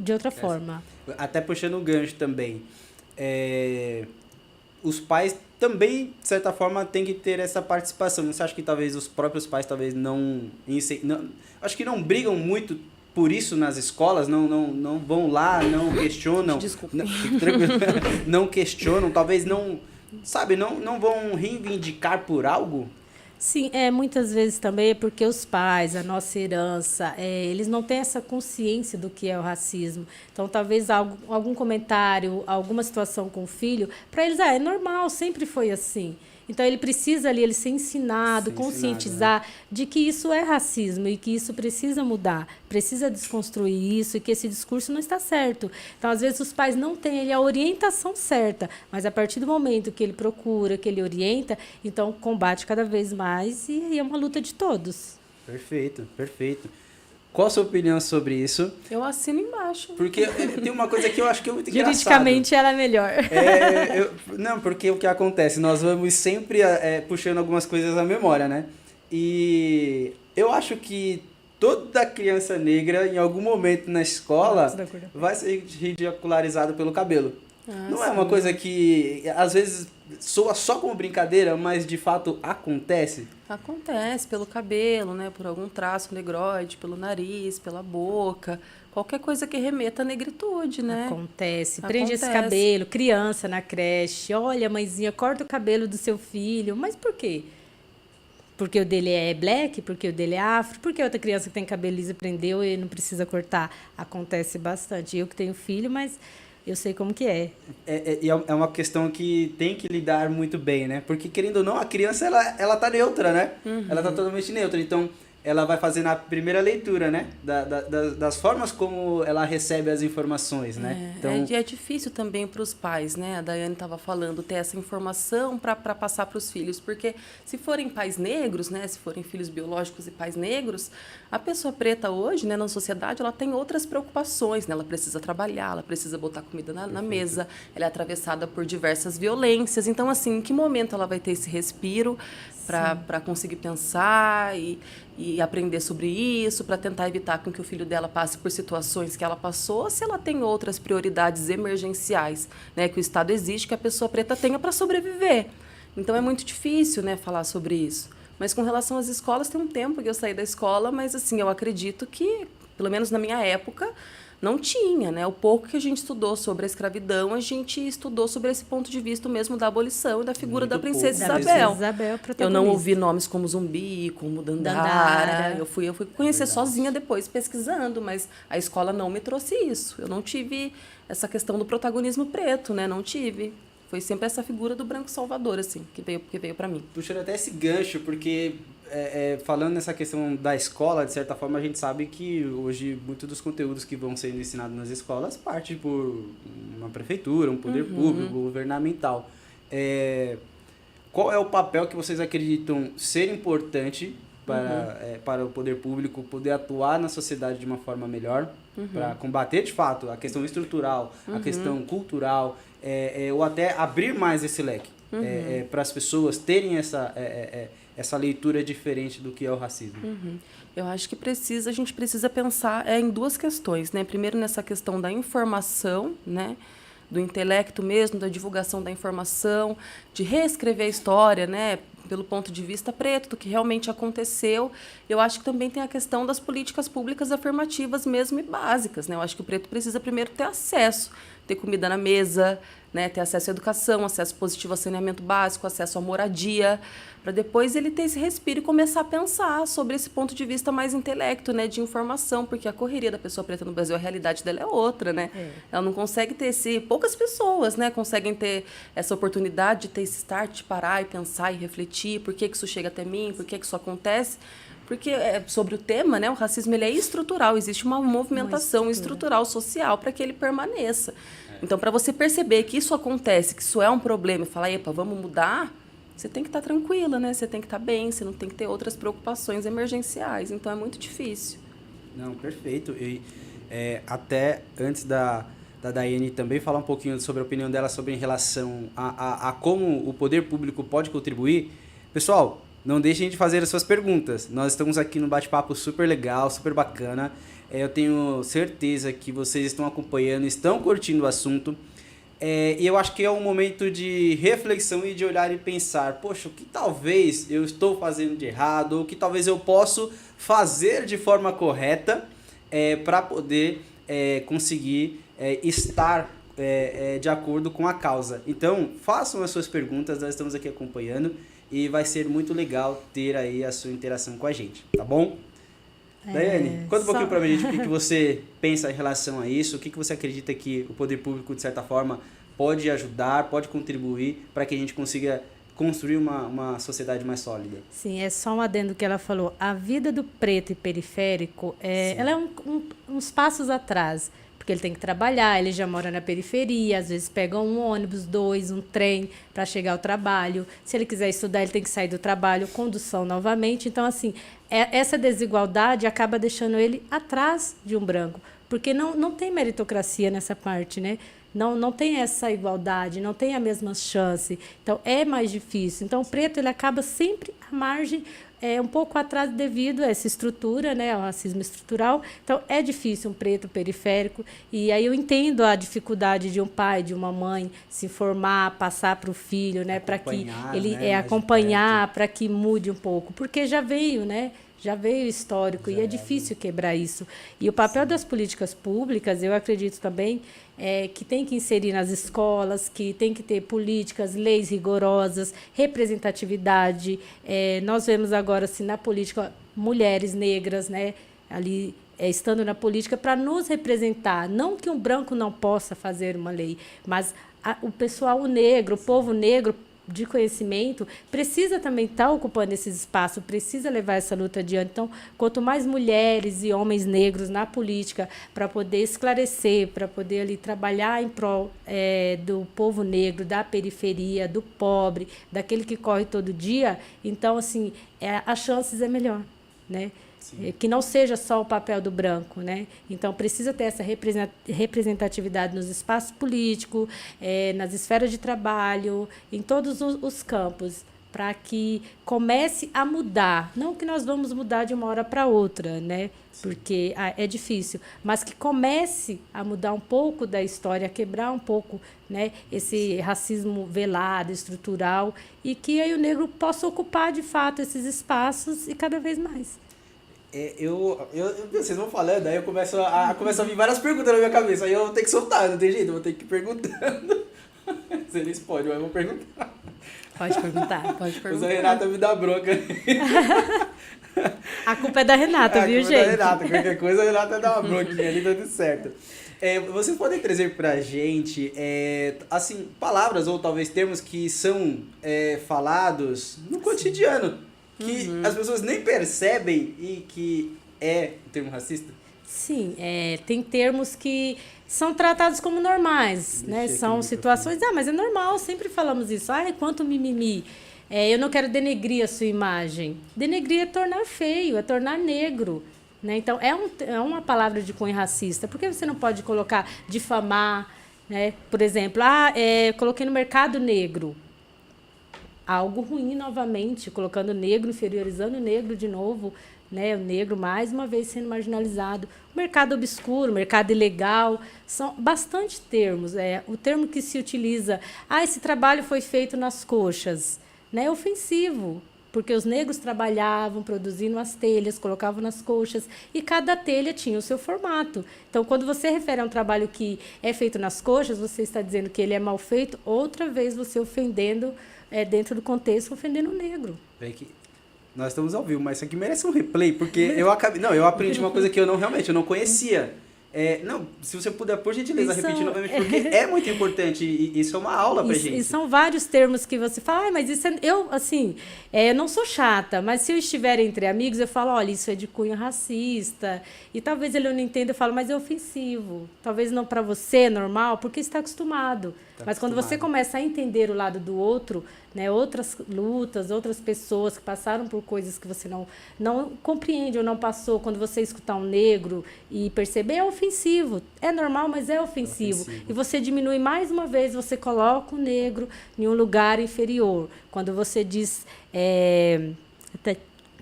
[SPEAKER 3] de outra forma.
[SPEAKER 1] Até puxando o gancho também, os pais também, de certa forma, têm que ter essa participação. Você acha que talvez os próprios pais talvez não acho que não brigam muito por isso nas escolas, não vão lá, não questionam.
[SPEAKER 2] Desculpa.
[SPEAKER 1] Não questionam, talvez não, sabe, não vão reivindicar por algo?
[SPEAKER 3] Sim, muitas vezes também é porque os pais, a nossa herança, eles não têm essa consciência do que é o racismo. Então, talvez algum comentário, alguma situação com o filho, para eles, é normal, sempre foi assim. Então, ele precisa ali ele ser ensinado, conscientizar de que isso é racismo e que isso precisa mudar, precisa desconstruir isso e que esse discurso não está certo. Então, às vezes, os pais não têm ali a orientação certa, mas a partir do momento que ele procura, que ele orienta, então combate cada vez mais e aí é uma luta de todos.
[SPEAKER 1] Perfeito, perfeito. Qual a sua opinião sobre isso?
[SPEAKER 2] Eu assino embaixo.
[SPEAKER 1] Porque tem uma coisa que eu acho que é muito engraçado.
[SPEAKER 3] Juridicamente, ela é melhor.
[SPEAKER 1] Não, porque o que acontece? Nós vamos sempre puxando algumas coisas à memória, né? E eu acho que toda criança negra, em algum momento na escola, vai ser ridicularizada pelo cabelo. Não é uma coisa que, às vezes, soa só como brincadeira, mas de fato acontece?
[SPEAKER 2] Acontece pelo cabelo, né? Por algum traço negroide, pelo nariz, pela boca. Qualquer coisa que remeta à negritude, né?
[SPEAKER 3] Acontece. Prende esse cabelo, criança na creche. Olha, mãezinha, corta o cabelo do seu filho. Mas por quê? Porque o dele é black? Porque o dele é afro? Porque outra criança que tem cabelo liso prendeu e não precisa cortar? Acontece bastante. Eu que tenho filho, mas eu sei como que é.
[SPEAKER 1] É uma questão que tem que lidar muito bem, né? Porque, querendo ou não, a criança, ela tá neutra, né? Uhum. Ela tá totalmente neutra. Então, ela vai fazer na primeira leitura, né? Das formas como ela recebe as informações, né?
[SPEAKER 2] Então, é difícil também para os pais, né? A Daiane estava falando, ter essa informação para passar para os filhos. Porque se forem pais negros, né? Se forem filhos biológicos e pais negros, a pessoa preta hoje, né? Na sociedade, ela tem outras preocupações, né? Ela precisa trabalhar, ela precisa botar comida na mesa, ela é atravessada por diversas violências. Então, assim, em que momento ela vai ter esse respiro para conseguir pensar e aprender sobre isso, para tentar evitar com que o filho dela passe por situações que ela passou, se ela tem outras prioridades emergenciais, né, que o Estado exige que a pessoa preta tenha para sobreviver. Então, é muito difícil, né, falar sobre isso. Mas com relação às escolas, tem um tempo que eu saí da escola, mas assim, eu acredito que, pelo menos na minha época, não tinha, né? O pouco que a gente estudou sobre a escravidão, a gente estudou sobre esse ponto de vista mesmo da abolição e da figura da Princesa Isabel. Eu não ouvi nomes como Zumbi, como Dandara. Eu fui conhecer sozinha depois, pesquisando, mas a escola não me trouxe isso. Eu não tive essa questão do protagonismo preto, né? Não tive. Foi sempre essa figura do branco salvador, assim, que veio para mim.
[SPEAKER 1] Puxando até esse gancho, porque falando nessa questão da escola, de certa forma, a gente sabe que hoje muitos dos conteúdos que vão sendo ensinados nas escolas partem por uma prefeitura, um poder público, governamental. Qual é o papel que vocês acreditam ser importante para o poder público poder atuar na sociedade de uma forma melhor, para combater, de fato, a questão estrutural, a questão cultural, ou até abrir mais esse leque, para as pessoas terem essa leitura diferente do que é o racismo?
[SPEAKER 2] Eu acho que a gente precisa pensar em duas questões, né? Primeiro, nessa questão da informação, né? Do intelecto mesmo, da divulgação da informação, de reescrever a história, né? Pelo ponto de vista preto, do que realmente aconteceu. Eu acho que também tem a questão das políticas públicas afirmativas mesmo e básicas, né? Eu acho que o preto precisa primeiro ter acesso, ter comida na mesa, né? Ter acesso à educação, acesso positivo ao saneamento básico, acesso à moradia, para depois ele ter esse respiro e começar a pensar sobre esse ponto de vista mais intelecto, né? De informação, porque a correria da pessoa preta no Brasil, a realidade dela é outra, né? Ela não consegue ter poucas pessoas, né? Conseguem ter essa oportunidade de ter esse start, de parar e pensar e refletir, por que isso chega até mim, por que isso acontece. Porque sobre o tema, né, o racismo ele é estrutural, existe uma movimentação estrutural social para que ele permaneça. Então, para você perceber que isso acontece, que isso é um problema e falar, epa, vamos mudar, você tem que estar tranquila, né? Você tem que estar bem, você não tem que ter outras preocupações emergenciais. Então, é muito difícil.
[SPEAKER 1] Não, perfeito. E até antes da Daiane também falar um pouquinho sobre a opinião dela sobre em relação a como o poder público pode contribuir. Pessoal, não deixem de fazer as suas perguntas. Nós estamos aqui num bate-papo super legal, super bacana. Eu tenho certeza que vocês estão acompanhando, estão curtindo o assunto. E eu acho que é um momento de reflexão e de olhar e pensar, poxa, o que talvez eu estou fazendo de errado, ou o que talvez eu possa fazer de forma correta para poder conseguir estar de acordo com a causa. Então, façam as suas perguntas, nós estamos aqui acompanhando e vai ser muito legal ter aí a sua interação com a gente, tá bom? Daiane, conta um pouquinho pra gente o que você pensa em relação a isso, o que você acredita que o poder público, de certa forma, pode ajudar, pode contribuir para que a gente consiga construir uma sociedade mais sólida.
[SPEAKER 3] Sim, é só um adendo que ela falou. A vida do preto e periférico, ela é uns passos atrás, porque ele tem que trabalhar, ele já mora na periferia, às vezes pega um ônibus, 2, um trem para chegar ao trabalho. Se ele quiser estudar, ele tem que sair do trabalho, condução novamente. Então, assim, essa desigualdade acaba deixando ele atrás de um branco, porque não tem meritocracia nessa parte, né? Não tem essa igualdade, não tem a mesma chance. Então, é mais difícil. Então, o preto ele acaba sempre à margem, um pouco atrás devido a essa estrutura, né, ao racismo estrutural. Então, é difícil um preto periférico. E aí eu entendo a dificuldade de um pai, de uma mãe se informar, passar para o filho, né, para que ele acompanhar, para que mude um pouco. Porque já veio, né? Já veio histórico e é difícil quebrar isso. E o papel das políticas públicas, eu acredito também, que tem que inserir nas escolas, que tem que ter políticas, leis rigorosas, representatividade. Nós vemos agora, assim, na política, mulheres negras, né, ali estando na política para nos representar. Não que um branco não possa fazer uma lei, mas o pessoal negro, o povo negro, de conhecimento, precisa também estar ocupando esses espaços, precisa levar essa luta adiante. Então, quanto mais mulheres e homens negros na política, para poder esclarecer, para poder ali trabalhar em prol do povo negro, da periferia, do pobre, daquele que corre todo dia, então, assim, as chances é melhor, né? Que não seja só o papel do branco, né? Então, precisa ter essa representatividade nos espaços políticos, nas esferas de trabalho, em todos os campos, para que comece a mudar. Não que nós vamos mudar de uma hora para outra, né? Porque é difícil, mas que comece a mudar um pouco da história, a quebrar um pouco, né, esse racismo velado, estrutural, e que aí o negro possa ocupar, de fato, esses espaços e cada vez mais.
[SPEAKER 1] Vocês vão falando, aí eu começo a vir várias perguntas na minha cabeça, aí eu vou ter que soltar, não tem jeito, eu vou ter que ir perguntando. Se eles podem, mas eu vou perguntar.
[SPEAKER 2] Pode perguntar.
[SPEAKER 1] Mas a Renata me dá bronca.
[SPEAKER 3] A culpa é da Renata, viu, gente?
[SPEAKER 1] A culpa é da Renata, qualquer coisa a Renata dá uma bronquinha ali, tá tudo certo. Vocês podem trazer pra gente, assim, palavras ou talvez termos que são falados no cotidiano, que as pessoas nem percebem e que é um termo racista?
[SPEAKER 3] Sim, tem termos que são tratados como normais, né? São situações, mas é normal, sempre falamos isso. Ai, quanto mimimi. Eu não quero denegrir a sua imagem. Denegrir é tornar feio, é tornar negro, né? Então, é uma palavra de cunho racista. Por que você não pode colocar difamar, né? Por exemplo, coloquei no mercado negro. Algo ruim novamente, colocando negro, inferiorizando o negro de novo, né? O negro mais uma vez sendo marginalizado. O mercado obscuro, o mercado ilegal, são bastante termos. O termo que se utiliza, esse trabalho foi feito nas coxas, né? É ofensivo, porque os negros trabalhavam produzindo as telhas, colocavam nas coxas, e cada telha tinha o seu formato. Então, quando você refere a um trabalho que é feito nas coxas, você está dizendo que ele é mal feito, outra vez você ofendendo, dentro do contexto, ofendendo o negro.
[SPEAKER 1] Nós estamos ao vivo, mas isso aqui merece um replay, porque eu aprendi uma coisa que eu não conhecia. Se você puder, por gentileza, repetir novamente, porque é muito importante e isso é uma aula pra gente.
[SPEAKER 3] E são vários termos que você fala, mas isso eu não sou chata, mas se eu estiver entre amigos, eu falo, olha, isso é de cunho racista, e talvez ele não entenda, eu falo, mas é ofensivo. Talvez não para você é normal, porque está acostumado. Mas quando você começa a entender o lado do outro, né, outras lutas, outras pessoas que passaram por coisas que você não compreende ou não passou, quando você escutar um negro e perceber, é ofensivo. É normal, mas é ofensivo. E você diminui mais uma vez, você coloca o negro em um lugar inferior. Quando você diz...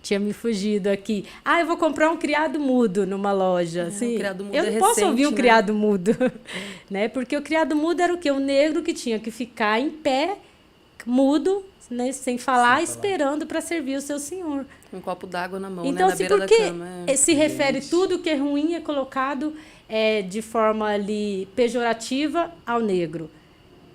[SPEAKER 3] tinha me fugido aqui. Eu vou comprar um criado mudo numa loja. Assim,
[SPEAKER 2] o criado mudo
[SPEAKER 3] eu não posso
[SPEAKER 2] recente,
[SPEAKER 3] ouvir um
[SPEAKER 2] né?
[SPEAKER 3] criado mudo, né? Porque o criado mudo era o quê? O negro que tinha que ficar em pé, mudo, né? Sem falar, esperando para servir o seu senhor.
[SPEAKER 2] Um copo d'água na mão,
[SPEAKER 3] Então,
[SPEAKER 2] né? Na beira da cama.
[SPEAKER 3] se refere tudo que é ruim é colocado de forma ali pejorativa ao negro.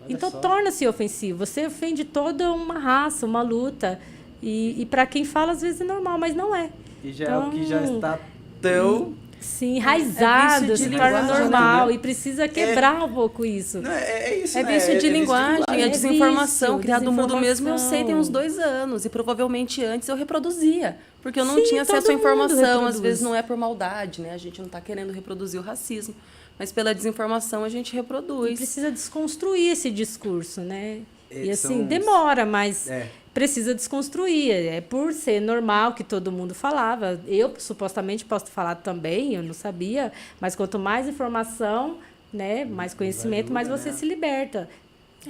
[SPEAKER 3] Então, torna-se ofensivo. Você ofende toda uma raça, uma luta. E para quem fala, às vezes é normal, mas não é.
[SPEAKER 1] E já é o que já está tão...
[SPEAKER 3] Sim, enraizado, se torna normal. E precisa quebrar um pouco isso.
[SPEAKER 1] Não, é isso,
[SPEAKER 2] É
[SPEAKER 1] né?
[SPEAKER 2] vício de linguagem, é desinformação.
[SPEAKER 3] vício,
[SPEAKER 2] Criado mudo mesmo, eu
[SPEAKER 3] desinformação.
[SPEAKER 2] sei, tem uns 2 anos. E provavelmente antes eu reproduzia. Porque eu não
[SPEAKER 3] Sim,
[SPEAKER 2] tinha acesso
[SPEAKER 3] todo
[SPEAKER 2] à informação.
[SPEAKER 3] mundo
[SPEAKER 2] Às
[SPEAKER 3] reproduz.
[SPEAKER 2] vezes não é por maldade, né? A gente não está querendo reproduzir o racismo. Mas pela desinformação a gente
[SPEAKER 3] E
[SPEAKER 2] reproduz.
[SPEAKER 3] precisa desconstruir esse discurso, né? E assim,
[SPEAKER 1] São-
[SPEAKER 3] demora, mas
[SPEAKER 1] É.
[SPEAKER 3] precisa desconstruir. É por ser normal que todo mundo falava. Eu, supostamente, posso falar também, eu não sabia. Mas quanto mais informação, né, mais conhecimento, mais
[SPEAKER 1] ajuda,
[SPEAKER 3] você
[SPEAKER 1] né?
[SPEAKER 3] se liberta.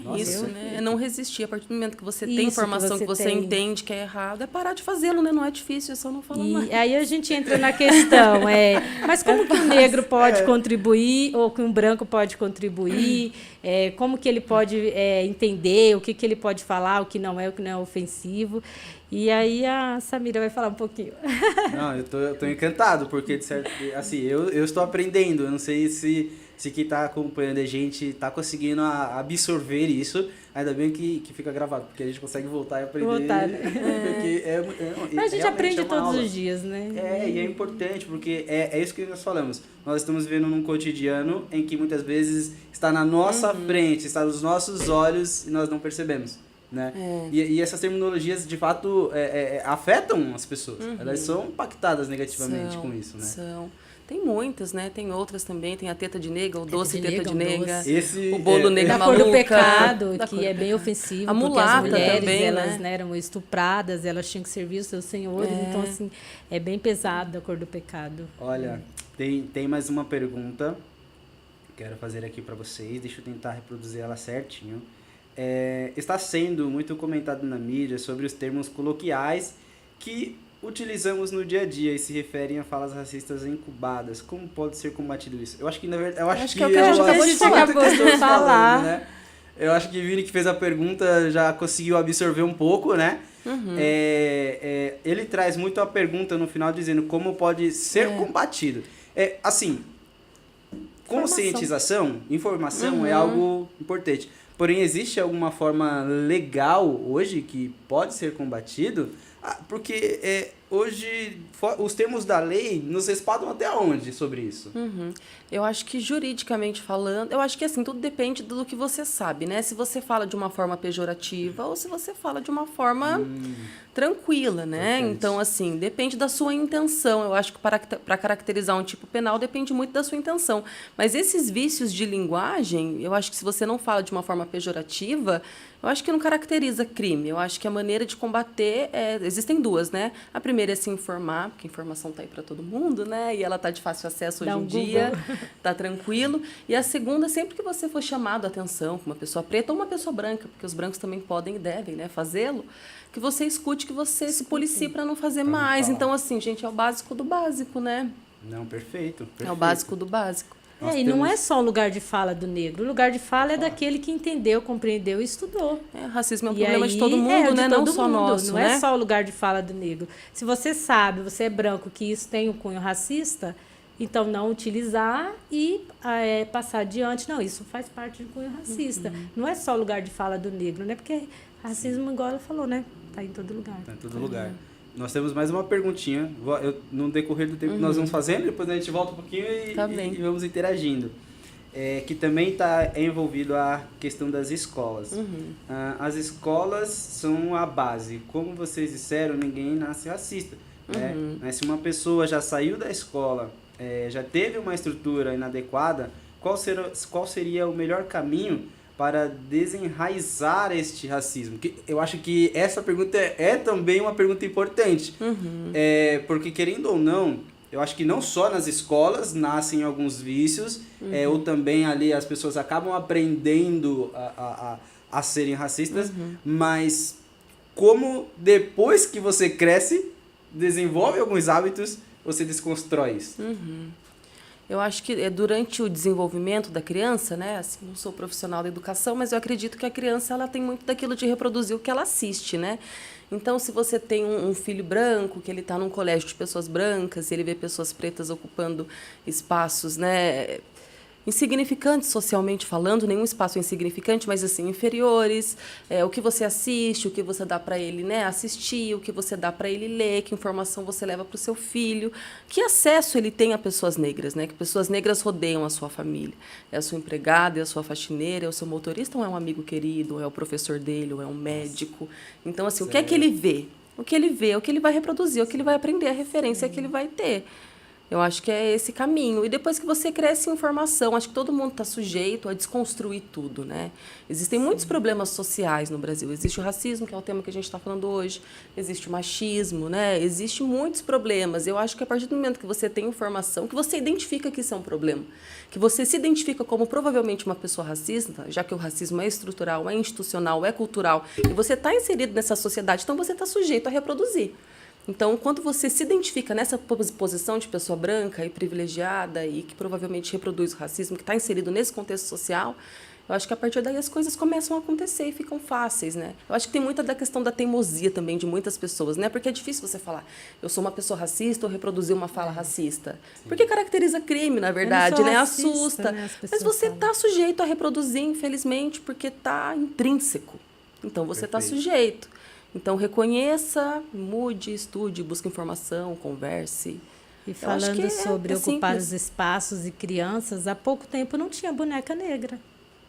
[SPEAKER 1] Nossa,
[SPEAKER 2] Isso, né? É não resistir. A partir do momento que você
[SPEAKER 3] Isso,
[SPEAKER 2] tem
[SPEAKER 3] que
[SPEAKER 2] informação,
[SPEAKER 3] você
[SPEAKER 2] que você
[SPEAKER 3] tem.
[SPEAKER 2] entende que é errado, é parar de fazê-lo, né? Não é difícil, é só não falar mais.
[SPEAKER 3] E aí a gente entra na questão, mas como que um negro pode contribuir, ou que um branco pode contribuir, como que ele pode entender, o que ele pode falar, o que não é ofensivo. E aí a Samira vai falar um pouquinho.
[SPEAKER 1] Não, eu tô encantado, porque, de certo, assim, eu estou aprendendo. Eu não sei se quem está acompanhando a gente está conseguindo absorver isso. Ainda bem que fica gravado, porque a gente consegue voltar e aprender.
[SPEAKER 3] Voltar, né?
[SPEAKER 1] Porque
[SPEAKER 3] Mas a gente
[SPEAKER 1] realmente
[SPEAKER 3] aprende
[SPEAKER 1] é uma
[SPEAKER 3] todos
[SPEAKER 1] aula.
[SPEAKER 3] os dias, né?
[SPEAKER 1] E é importante, porque é isso que nós falamos. Nós estamos vivendo num cotidiano em que muitas vezes está na nossa frente, está nos nossos olhos e nós não percebemos. Né? E essas terminologias, de fato, afetam as pessoas. Elas são impactadas negativamente com isso, né?
[SPEAKER 2] São. Tem muitas, né? Tem outras também. Tem a teta de nega, o doce teta de
[SPEAKER 3] o
[SPEAKER 2] nega.
[SPEAKER 3] doce.
[SPEAKER 2] O bolo nega
[SPEAKER 3] Da cor do
[SPEAKER 2] maluca.
[SPEAKER 3] pecado,
[SPEAKER 2] Da
[SPEAKER 3] que
[SPEAKER 2] cor-
[SPEAKER 3] é bem ofensivo,
[SPEAKER 2] A
[SPEAKER 3] porque
[SPEAKER 2] mulata
[SPEAKER 3] as mulheres
[SPEAKER 2] também,
[SPEAKER 3] elas,
[SPEAKER 2] né?
[SPEAKER 3] eram estupradas, elas tinham que servir os seus senhores, então assim, é bem pesado a cor do pecado.
[SPEAKER 1] Olha, tem mais uma pergunta que quero fazer aqui para vocês. Deixa eu tentar reproduzir ela certinho. Está sendo muito comentado na mídia sobre os termos coloquiais que utilizamos no dia a dia e se referem a falas racistas incubadas. Como pode ser combatido isso? Eu acho que, na verdade,
[SPEAKER 2] Acho que é o que a gente acabou de falar.
[SPEAKER 3] Acabou de falar.
[SPEAKER 1] né? Eu acho que Vini, que fez a pergunta, já conseguiu absorver um pouco, né? Ele traz muito a pergunta no final, dizendo como pode ser combatido. Assim, conscientização, informação é algo importante. Porém, existe alguma forma legal hoje que pode ser combatido? Porque hoje os termos da lei nos respaldam até onde sobre isso?
[SPEAKER 2] Eu acho que juridicamente falando, eu acho que assim, tudo depende do que você sabe, né? Se você fala de uma forma pejorativa ou se você fala de uma forma tranquila, né?
[SPEAKER 1] Importante.
[SPEAKER 2] Então, assim, depende da sua intenção. Eu acho que para caracterizar um tipo penal depende muito da sua intenção. Mas esses vícios de linguagem, eu acho que se você não fala de uma forma pejorativa, eu acho que não caracteriza crime. Eu acho que a maneira de combater existem duas, né? A primeira é se informar, porque a informação está aí para todo mundo, né? E ela está de fácil acesso hoje
[SPEAKER 3] Dá um
[SPEAKER 2] em dia,
[SPEAKER 3] Google.
[SPEAKER 2] tá tranquilo. E a segunda, sempre que você for chamado a atenção com uma pessoa preta ou uma pessoa branca, porque os brancos também podem e devem, né, fazê-lo, que você escute, que você se policie para não fazer mais.
[SPEAKER 1] falar.
[SPEAKER 2] Então, assim, gente, é o básico do básico, né?
[SPEAKER 1] Não, perfeito.
[SPEAKER 2] É o básico do básico.
[SPEAKER 1] Nós
[SPEAKER 3] E não
[SPEAKER 1] temos-
[SPEAKER 3] é só o lugar de fala do negro. O lugar de fala é daquele que entendeu, compreendeu e estudou.
[SPEAKER 2] Racismo é um
[SPEAKER 3] E
[SPEAKER 2] problema
[SPEAKER 3] aí,
[SPEAKER 2] de todo mundo,
[SPEAKER 3] de
[SPEAKER 2] né? Não
[SPEAKER 3] todo
[SPEAKER 2] só
[SPEAKER 3] mundo.
[SPEAKER 2] nosso,
[SPEAKER 3] Não
[SPEAKER 2] né?
[SPEAKER 3] é só o lugar de fala do negro. Se você sabe, você é branco, que isso tem um cunho racista, então não utilizar e passar adiante. Não, isso faz parte do cunho racista. Não é só o lugar de fala do negro, né? Porque racismo, igual ela falou, né? Tá em todo lugar.
[SPEAKER 1] Tá em todo lugar. Nós temos mais uma perguntinha. No decorrer do tempo que nós vamos fazendo, depois a gente volta um pouquinho
[SPEAKER 2] Tá bem.
[SPEAKER 1] e vamos interagindo. Que também está envolvido a questão das escolas. As escolas são a base. Como vocês disseram, ninguém nasce racista. Né? Mas se uma pessoa já saiu da escola, já teve uma estrutura inadequada, qual seria o melhor caminho para desenraizar este racismo? Eu acho que essa pergunta é também uma pergunta importante. Porque, querendo ou não, eu acho que não só nas escolas nascem alguns vícios, ou também ali as pessoas acabam aprendendo a serem racistas, mas como depois que você cresce, desenvolve alguns hábitos, você desconstrói isso?
[SPEAKER 2] Eu acho que durante o desenvolvimento da criança, né? Assim, não sou profissional da educação, mas eu acredito que a criança ela tem muito daquilo de reproduzir o que ela assiste, né? Então, se você tem um filho branco, que ele está num colégio de pessoas brancas, e ele vê pessoas pretas ocupando espaços, né? Insignificantes socialmente falando, nenhum espaço é insignificante, mas assim, inferiores, o que você assiste, o que você dá para ele, né, assistir, o que você dá para ele ler, que informação você leva para o seu filho, que acesso ele tem a pessoas negras, né, que pessoas negras rodeiam a sua família, é a sua empregada, é a sua faxineira, é o seu motorista, ou é um amigo querido, ou é o professor dele, ou é um médico. Então, assim, o que é que ele vê? O que ele vê, o que ele vai reproduzir, o que ele vai aprender, a referência que ele vai ter. Eu acho que é esse caminho. E depois que você cresce em informação, acho que todo mundo está sujeito a desconstruir tudo, né? Existem muitos problemas sociais no Brasil. Existe o racismo, que é o tema que a gente está falando hoje. Existe o machismo, né? Existem muitos problemas. Eu acho que a partir do momento que você tem informação, que você identifica que isso é um problema, que você se identifica como provavelmente uma pessoa racista, já que o racismo é estrutural, é institucional, é cultural, e você está inserido nessa sociedade, então você está sujeito a reproduzir. Então, quando você se identifica nessa posição de pessoa branca e privilegiada e que provavelmente reproduz o racismo, que está inserido nesse contexto social, eu acho que a partir daí as coisas começam a acontecer e ficam fáceis, né? Eu acho que tem muita da questão da teimosia também de muitas pessoas, né? Porque é difícil você falar, eu sou uma pessoa racista ou reproduzir uma fala racista. Porque caracteriza crime, na verdade, né?
[SPEAKER 3] Racista,
[SPEAKER 2] Assusta.
[SPEAKER 3] né?
[SPEAKER 2] Mas você está sujeito a reproduzir, infelizmente, porque está intrínseco. Então, você está sujeito. Então, reconheça, mude, estude, busque informação, converse.
[SPEAKER 3] E falando sobre ocupar
[SPEAKER 2] simples.
[SPEAKER 3] os espaços e crianças, há pouco tempo não tinha boneca negra.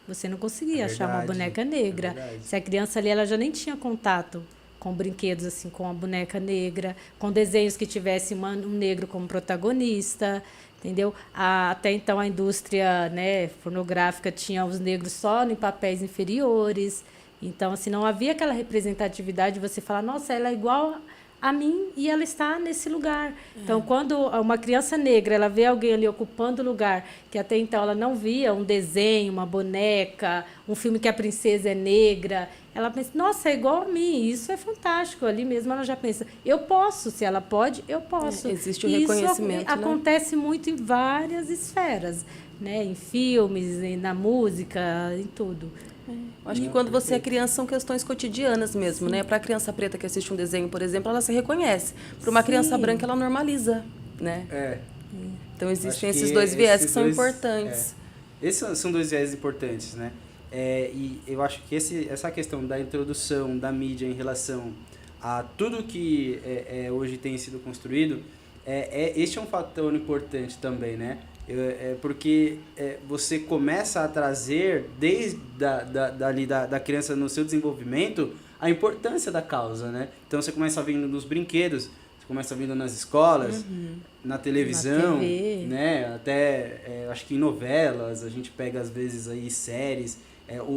[SPEAKER 3] Você não conseguia achar uma boneca negra. Se a criança ali ela já nem tinha contato com brinquedos assim, com a boneca negra, com desenhos que tivessem um negro como protagonista, entendeu? Até então a indústria, né, pornográfica tinha os negros só em papéis inferiores. Então, assim, não havia aquela representatividade de você falar, nossa, ela é igual a mim e ela está nesse lugar. Então, quando uma criança negra ela vê alguém ali ocupando o lugar que até então ela não via, um desenho, uma boneca, um filme que a princesa é negra, ela pensa, nossa, é igual a mim, isso é fantástico. Ali mesmo ela já pensa, eu posso, se ela pode, eu posso.
[SPEAKER 2] Existe o reconhecimento,
[SPEAKER 3] isso acontece muito em várias esferas, né? Em filmes, na música, em tudo.
[SPEAKER 2] Acho que quando você é criança são questões cotidianas mesmo, né? Para a criança preta que assiste um desenho, por exemplo, ela se reconhece. Para uma criança branca, ela normaliza, né? Então existem esses dois viés que são importantes.
[SPEAKER 1] Esses são dois viés importantes, né? E eu acho que essa questão da introdução da mídia em relação a tudo que hoje tem sido construído, este é um fator importante também, né? Porque você começa a trazer desde da criança no seu desenvolvimento a importância da causa, né? Então você começa vindo nos brinquedos, você começa vindo nas escolas, na televisão,
[SPEAKER 3] na TV.
[SPEAKER 1] né? Até acho que em novelas a gente pega às vezes aí séries.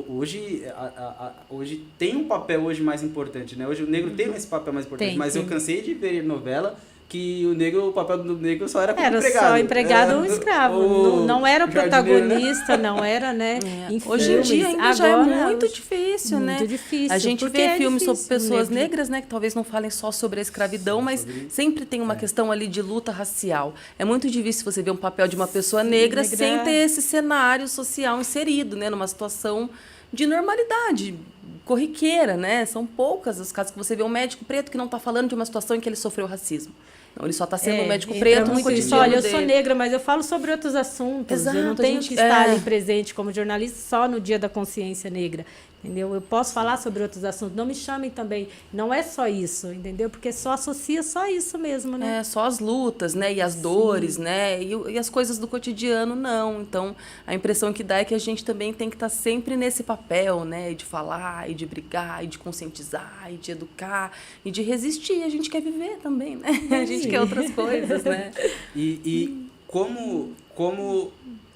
[SPEAKER 1] Hoje tem um papel hoje mais importante, né? Hoje o negro tem esse papel mais importante, mas eu cansei de ver novela que o papel do negro só era como empregado.
[SPEAKER 3] Era só empregado ou escravo. Não era o protagonista,
[SPEAKER 1] né?
[SPEAKER 3] Não era, né?
[SPEAKER 2] Hoje em dia ainda já é muito difícil, né?
[SPEAKER 3] Muito difícil.
[SPEAKER 2] A gente vê filmes sobre pessoas negras, né? Que talvez não falem só sobre a escravidão, mas sempre tem uma questão ali de luta racial. É muito difícil você ver um papel de uma pessoa negra sem ter esse cenário social inserido, né? Numa situação de normalidade corriqueira, né? São poucas os casos que você vê um médico preto que não está falando de uma situação em que ele sofreu racismo. Não, ele só está sendo um médico preto no cotidiano
[SPEAKER 3] dele. Olha, eu sou negra, mas eu falo sobre outros assuntos.
[SPEAKER 2] Exato,
[SPEAKER 3] eu não tenho que estar ali presente como jornalista só no Dia da Consciência Negra. Entendeu? Eu posso falar sobre outros assuntos. Não me chamem também. Não é só isso, entendeu? Porque só associa só isso mesmo, né?
[SPEAKER 2] Só as lutas, né? E as dores, né? E as coisas do cotidiano, não. Então, a impressão que dá é que a gente também tem que estar sempre nesse papel, né? De falar, e de brigar, e de conscientizar, e de educar, e de resistir. A gente quer viver também, né? A gente quer outras coisas, né?
[SPEAKER 1] E como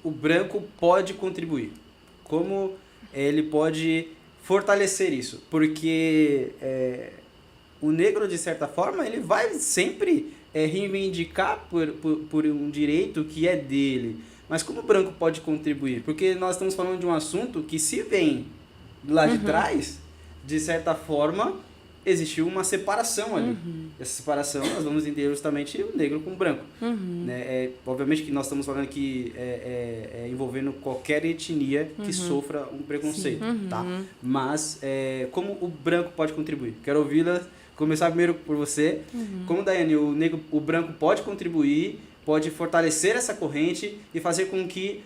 [SPEAKER 1] o branco pode contribuir? Como ele pode fortalecer isso? Porque o negro, de certa forma, ele vai sempre reivindicar por um direito que é dele. Mas como o branco pode contribuir? Porque nós estamos falando de um assunto que, se vem lá de trás, de certa forma, existiu uma separação ali. Essa separação, nós vamos entender justamente o negro com o branco. Né? Obviamente que nós estamos falando que envolvendo qualquer etnia que sofra um preconceito, tá? Mas como o branco pode contribuir? Quero ouvi-la, começar primeiro por você. Como, Daiane, o branco pode contribuir, pode fortalecer essa corrente e fazer com que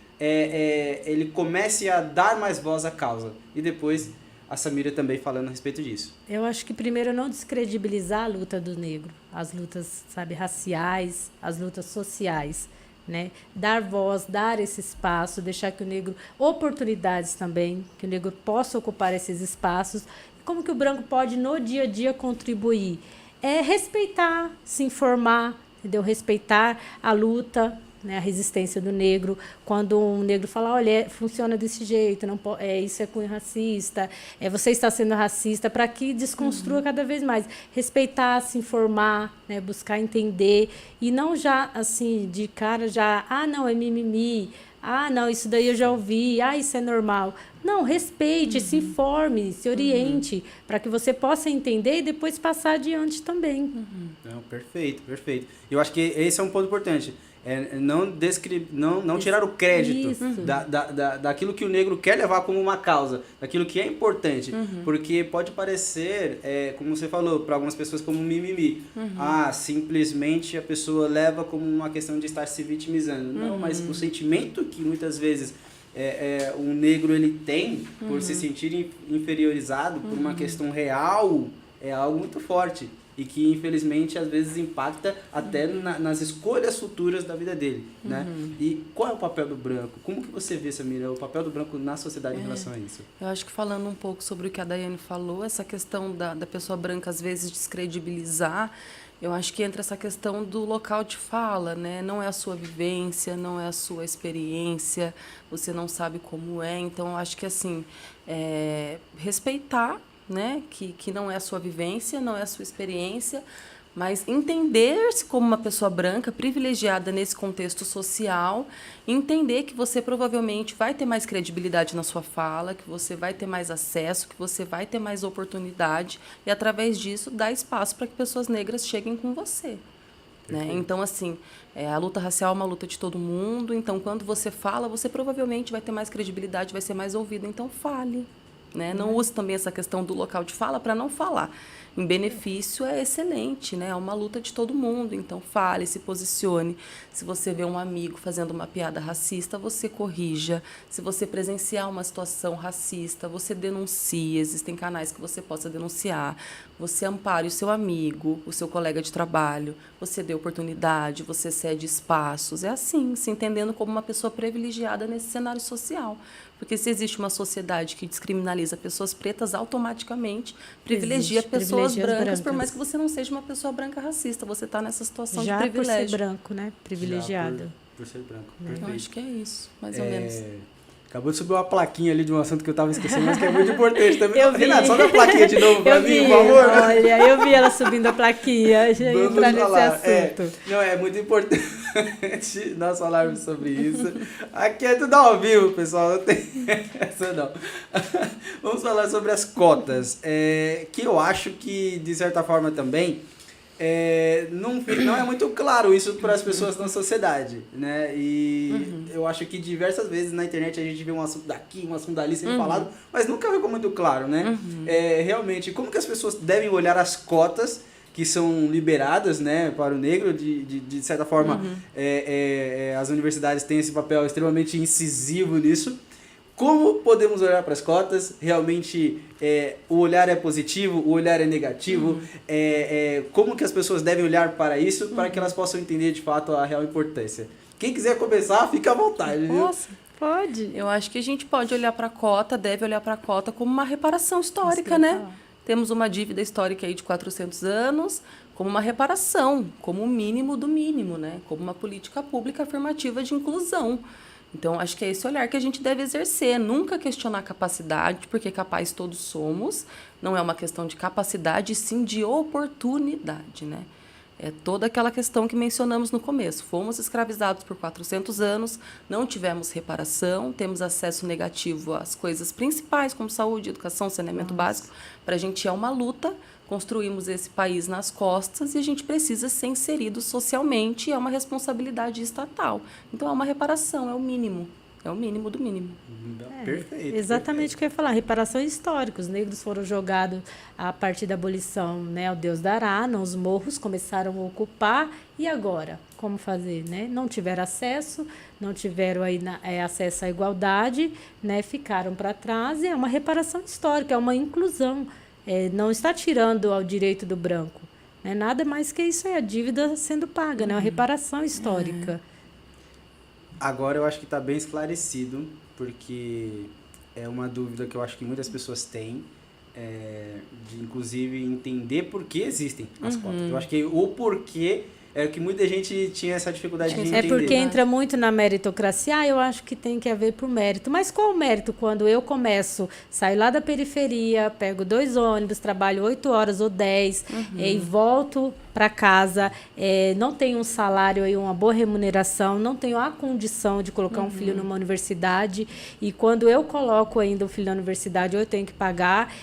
[SPEAKER 1] ele comece a dar mais voz à causa. E depois a Samira também falando a respeito disso.
[SPEAKER 3] Eu acho que primeiro não descredibilizar a luta do negro, as lutas, sabe, raciais, as lutas sociais, né? Dar voz, dar esse espaço, deixar que o negro, oportunidades também, que o negro possa ocupar esses espaços. Como que o branco pode no dia a dia contribuir? Respeitar, se informar, entendeu? Respeitar a luta, né, a resistência do negro. Quando um negro fala, olha, funciona desse jeito, não isso é cunho racista, você está sendo racista, para que desconstrua cada vez mais. Respeitar, se informar, né, buscar entender, e não já, assim, de cara já, não, é mimimi, não, isso daí eu já ouvi, isso é normal. Não, respeite, se informe, se oriente, para que você possa entender e depois passar adiante também.
[SPEAKER 1] Não, perfeito, perfeito. Eu acho que esse é um ponto importante. Não tirar o crédito daquilo que o negro quer levar como uma causa, daquilo que é importante. Porque pode parecer, como você falou, para algumas pessoas como mimimi. Simplesmente a pessoa leva como uma questão de estar se vitimizando. Não, mas o sentimento que muitas vezes o negro ele tem por se sentir inferiorizado por uma questão real é algo muito forte. E que, infelizmente, às vezes impacta até nas escolhas futuras da vida dele, né? E qual é o papel do branco? Como que você vê, Samira, o papel do branco na sociedade em relação a isso?
[SPEAKER 2] Eu acho que falando um pouco sobre o que a Daiane falou, essa questão da pessoa branca, às vezes, descredibilizar, eu acho que entra essa questão do local de fala, né? Não é a sua vivência, não é a sua experiência, você não sabe como é. Então, eu acho que, assim, respeitar, né? Que não é a sua vivência, não é a sua experiência, mas entender-se como uma pessoa branca, privilegiada nesse contexto social, entender que você provavelmente vai ter mais credibilidade na sua fala, que você vai ter mais acesso, que você vai ter mais oportunidade, e através disso dar espaço para que pessoas negras cheguem com você. Né? Então, assim, a luta racial é uma luta de todo mundo, então quando você fala, você provavelmente vai ter mais credibilidade, vai ser mais ouvido, então fale. Né? Não use também essa questão do local de fala para não falar. Em benefício é excelente, né? É uma luta de todo mundo, então fale, se posicione. Se você vê um amigo fazendo uma piada racista, você corrija. Se você presenciar uma situação racista, você denuncie. Existem canais que você possa denunciar. Você ampare o seu amigo, o seu colega de trabalho. Você dê oportunidade, você cede espaços. É assim, se entendendo como uma pessoa privilegiada nesse cenário social. Porque se existe uma sociedade que descriminaliza pessoas pretas, automaticamente privilegia pessoas brancas, por mais que você não seja uma pessoa branca racista. Você está nessa situação
[SPEAKER 3] já
[SPEAKER 2] de privilégio.
[SPEAKER 3] Já por ser branco, né? Privilegiado.
[SPEAKER 1] Por ser branco,
[SPEAKER 2] perfeito. Eu acho que é isso, mais ou menos.
[SPEAKER 1] Acabou de subir uma plaquinha ali de um assunto que eu estava esquecendo, mas que é muito importante também.
[SPEAKER 3] Eu vi.
[SPEAKER 1] Renato, sobe a plaquinha de novo para mim, por favor.
[SPEAKER 3] Olha, eu vi ela subindo a plaquinha, já ia entrar nesse assunto.
[SPEAKER 1] Não, é muito importante nós falarmos sobre isso. Aqui é tudo ao vivo, pessoal, não tem essa não. Vamos falar sobre as cotas, que eu acho que, de certa forma também, não é muito claro isso para as pessoas na sociedade, né? E eu acho que diversas vezes na internet a gente vê um assunto daqui, um assunto dali sendo falado, mas nunca ficou muito claro, né? Realmente, como que as pessoas devem olhar as cotas que são liberadas, né, para o negro, de certa forma, as universidades têm esse papel extremamente incisivo nisso. Como podemos olhar para as cotas? Realmente o olhar é positivo, o olhar é negativo? Como que as pessoas devem olhar para isso para que elas possam entender de fato a real importância? Quem quiser começar, fica à vontade.
[SPEAKER 2] Nossa,
[SPEAKER 1] viu?
[SPEAKER 3] Pode.
[SPEAKER 2] Eu acho que a gente pode olhar para a cota, deve olhar para a cota como uma reparação histórica, né? Temos uma dívida histórica aí de 400 anos, como uma reparação, como o mínimo do mínimo, né? Como uma política pública afirmativa de inclusão. Então, acho que é esse olhar que a gente deve exercer, nunca questionar a capacidade, porque capaz todos somos, não é uma questão de capacidade, sim de oportunidade, né? É toda aquela questão que mencionamos no começo. Fomos escravizados por 400 anos, não tivemos reparação, temos acesso negativo às coisas principais, como saúde, educação, saneamento básico. Para a gente é uma luta, construímos esse país nas costas e a gente precisa ser inserido socialmente, é uma responsabilidade estatal. Então, é uma reparação, é o mínimo. É o mínimo do mínimo.
[SPEAKER 1] Perfeito.
[SPEAKER 3] Exatamente o que eu ia falar, reparação histórica. Os negros foram jogados a partir da abolição, né, o Deus dará, nos morros começaram a ocupar, e agora? Como fazer? Né? Não tiveram acesso, não tiveram aí acesso à igualdade, né, ficaram para trás, e é uma reparação histórica, é uma inclusão. Não está tirando o direito do branco. Né? Nada mais que isso, é a dívida sendo paga, né? Uma reparação histórica.
[SPEAKER 1] Agora eu acho que está bem esclarecido, porque é uma dúvida que eu acho que muitas pessoas têm, de inclusive entender por que existem as cotas. Eu acho que o porquê é que muita gente tinha essa dificuldade de entender.
[SPEAKER 3] É porque entra muito na meritocracia, eu acho que tem que haver por mérito. Mas qual o mérito quando eu começo, saio lá da periferia, pego 2 ônibus, trabalho 8 horas ou 10 e volto para casa, não tenho um salário e uma boa remuneração, não tenho a condição de colocar um filho numa universidade, e quando eu coloco ainda o filho na universidade, eu tenho que pagar,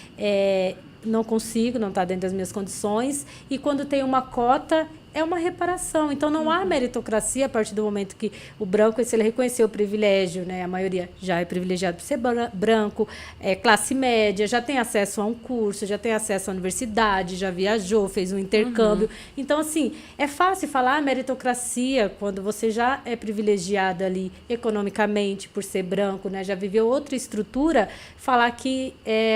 [SPEAKER 3] não consigo, não está dentro das minhas condições, e quando tem uma cota, é uma reparação. Então, não há meritocracia a partir do momento que o branco, se ele reconheceu o privilégio, né, a maioria já é privilegiado por ser branco, classe média, já tem acesso a um curso, já tem acesso à universidade, já viajou, fez um intercâmbio. Então, assim, é fácil falar meritocracia quando você já é privilegiado ali economicamente por ser branco, né, já viveu outra estrutura, falar que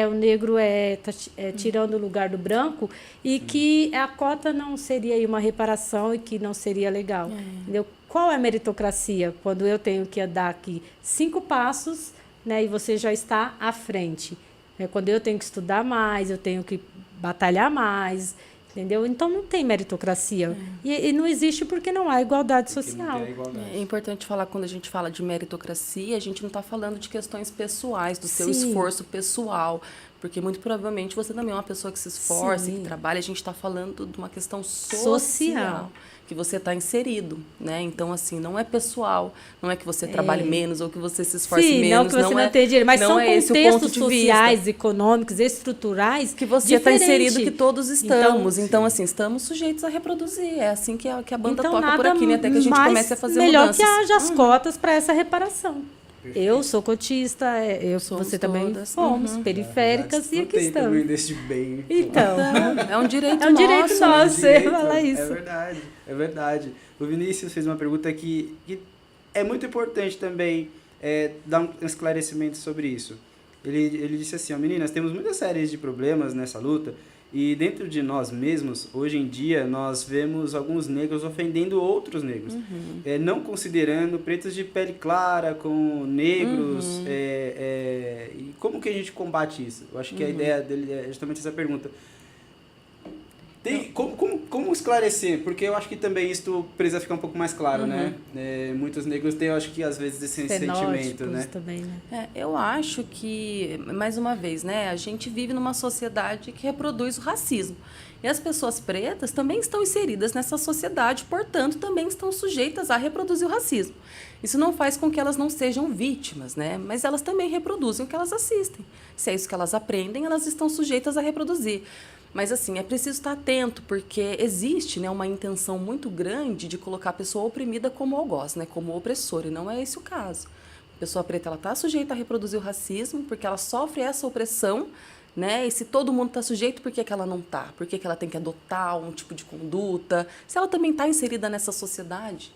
[SPEAKER 3] o negro tá tirando o lugar do branco e que a cota não seria aí uma reparação e que não seria legal. Entendeu? Qual é a meritocracia? Quando eu tenho que andar aqui 5 passos, né, e você já está à frente. Quando eu tenho que estudar mais, eu tenho que batalhar mais, entendeu? Então não tem meritocracia. E não existe porque não há igualdade social.
[SPEAKER 2] É importante falar, quando a gente fala de meritocracia, a gente não está falando de questões pessoais, do seu esforço pessoal. Porque muito provavelmente você também é uma pessoa que se esforça, que trabalha. A gente está falando de uma questão social. Que você está inserido, né? Então, assim, não é pessoal, não é que você trabalhe menos ou que você se esforce menos.
[SPEAKER 3] Não que você não tenha dinheiro, mas são contextos
[SPEAKER 2] sociais,
[SPEAKER 3] econômicos, estruturais
[SPEAKER 2] que você está inserido, que todos estamos. Então, assim, estamos sujeitos a reproduzir. É assim que a banda toca por aqui, né? Até que a gente comece a fazer mudanças.
[SPEAKER 3] Melhor que haja as cotas para essa reparação. Perfeito. Eu sou cotista, você também fomos, periféricas, e aqui estamos.
[SPEAKER 1] Também desse bem.
[SPEAKER 3] Então,
[SPEAKER 2] é um direito
[SPEAKER 3] nosso você falar isso.
[SPEAKER 1] É verdade. O Vinícius fez uma pergunta que é muito importante também dar um esclarecimento sobre isso. Ele disse assim, meninas, temos muitas séries de problemas nessa luta, e dentro de nós mesmos, hoje em dia, nós vemos alguns negros ofendendo outros negros. Não considerando pretos de pele clara com negros. E como que a gente combate isso? Eu acho que a ideia dele é justamente essa pergunta. Como esclarecer? Porque eu acho que também isso precisa ficar um pouco mais claro, né? Muitos negros têm, eu acho que às vezes, esse sentimento, né?
[SPEAKER 3] Também, né?
[SPEAKER 2] Eu acho que, mais uma vez, né? A gente vive numa sociedade que reproduz o racismo. E as pessoas pretas também estão inseridas nessa sociedade, portanto, também estão sujeitas a reproduzir o racismo. Isso não faz com que elas não sejam vítimas, né? Mas elas também reproduzem o que elas assistem. Se é isso que elas aprendem, elas estão sujeitas a reproduzir. Mas, assim, é preciso estar atento, porque existe, né, uma intenção muito grande de colocar a pessoa oprimida como algoz, né, como opressora, e não é esse o caso. A pessoa preta está sujeita a reproduzir o racismo porque ela sofre essa opressão, né? E se todo mundo está sujeito, por que ela não está? Por que ela tem que adotar um tipo de conduta? Se ela também está inserida nessa sociedade,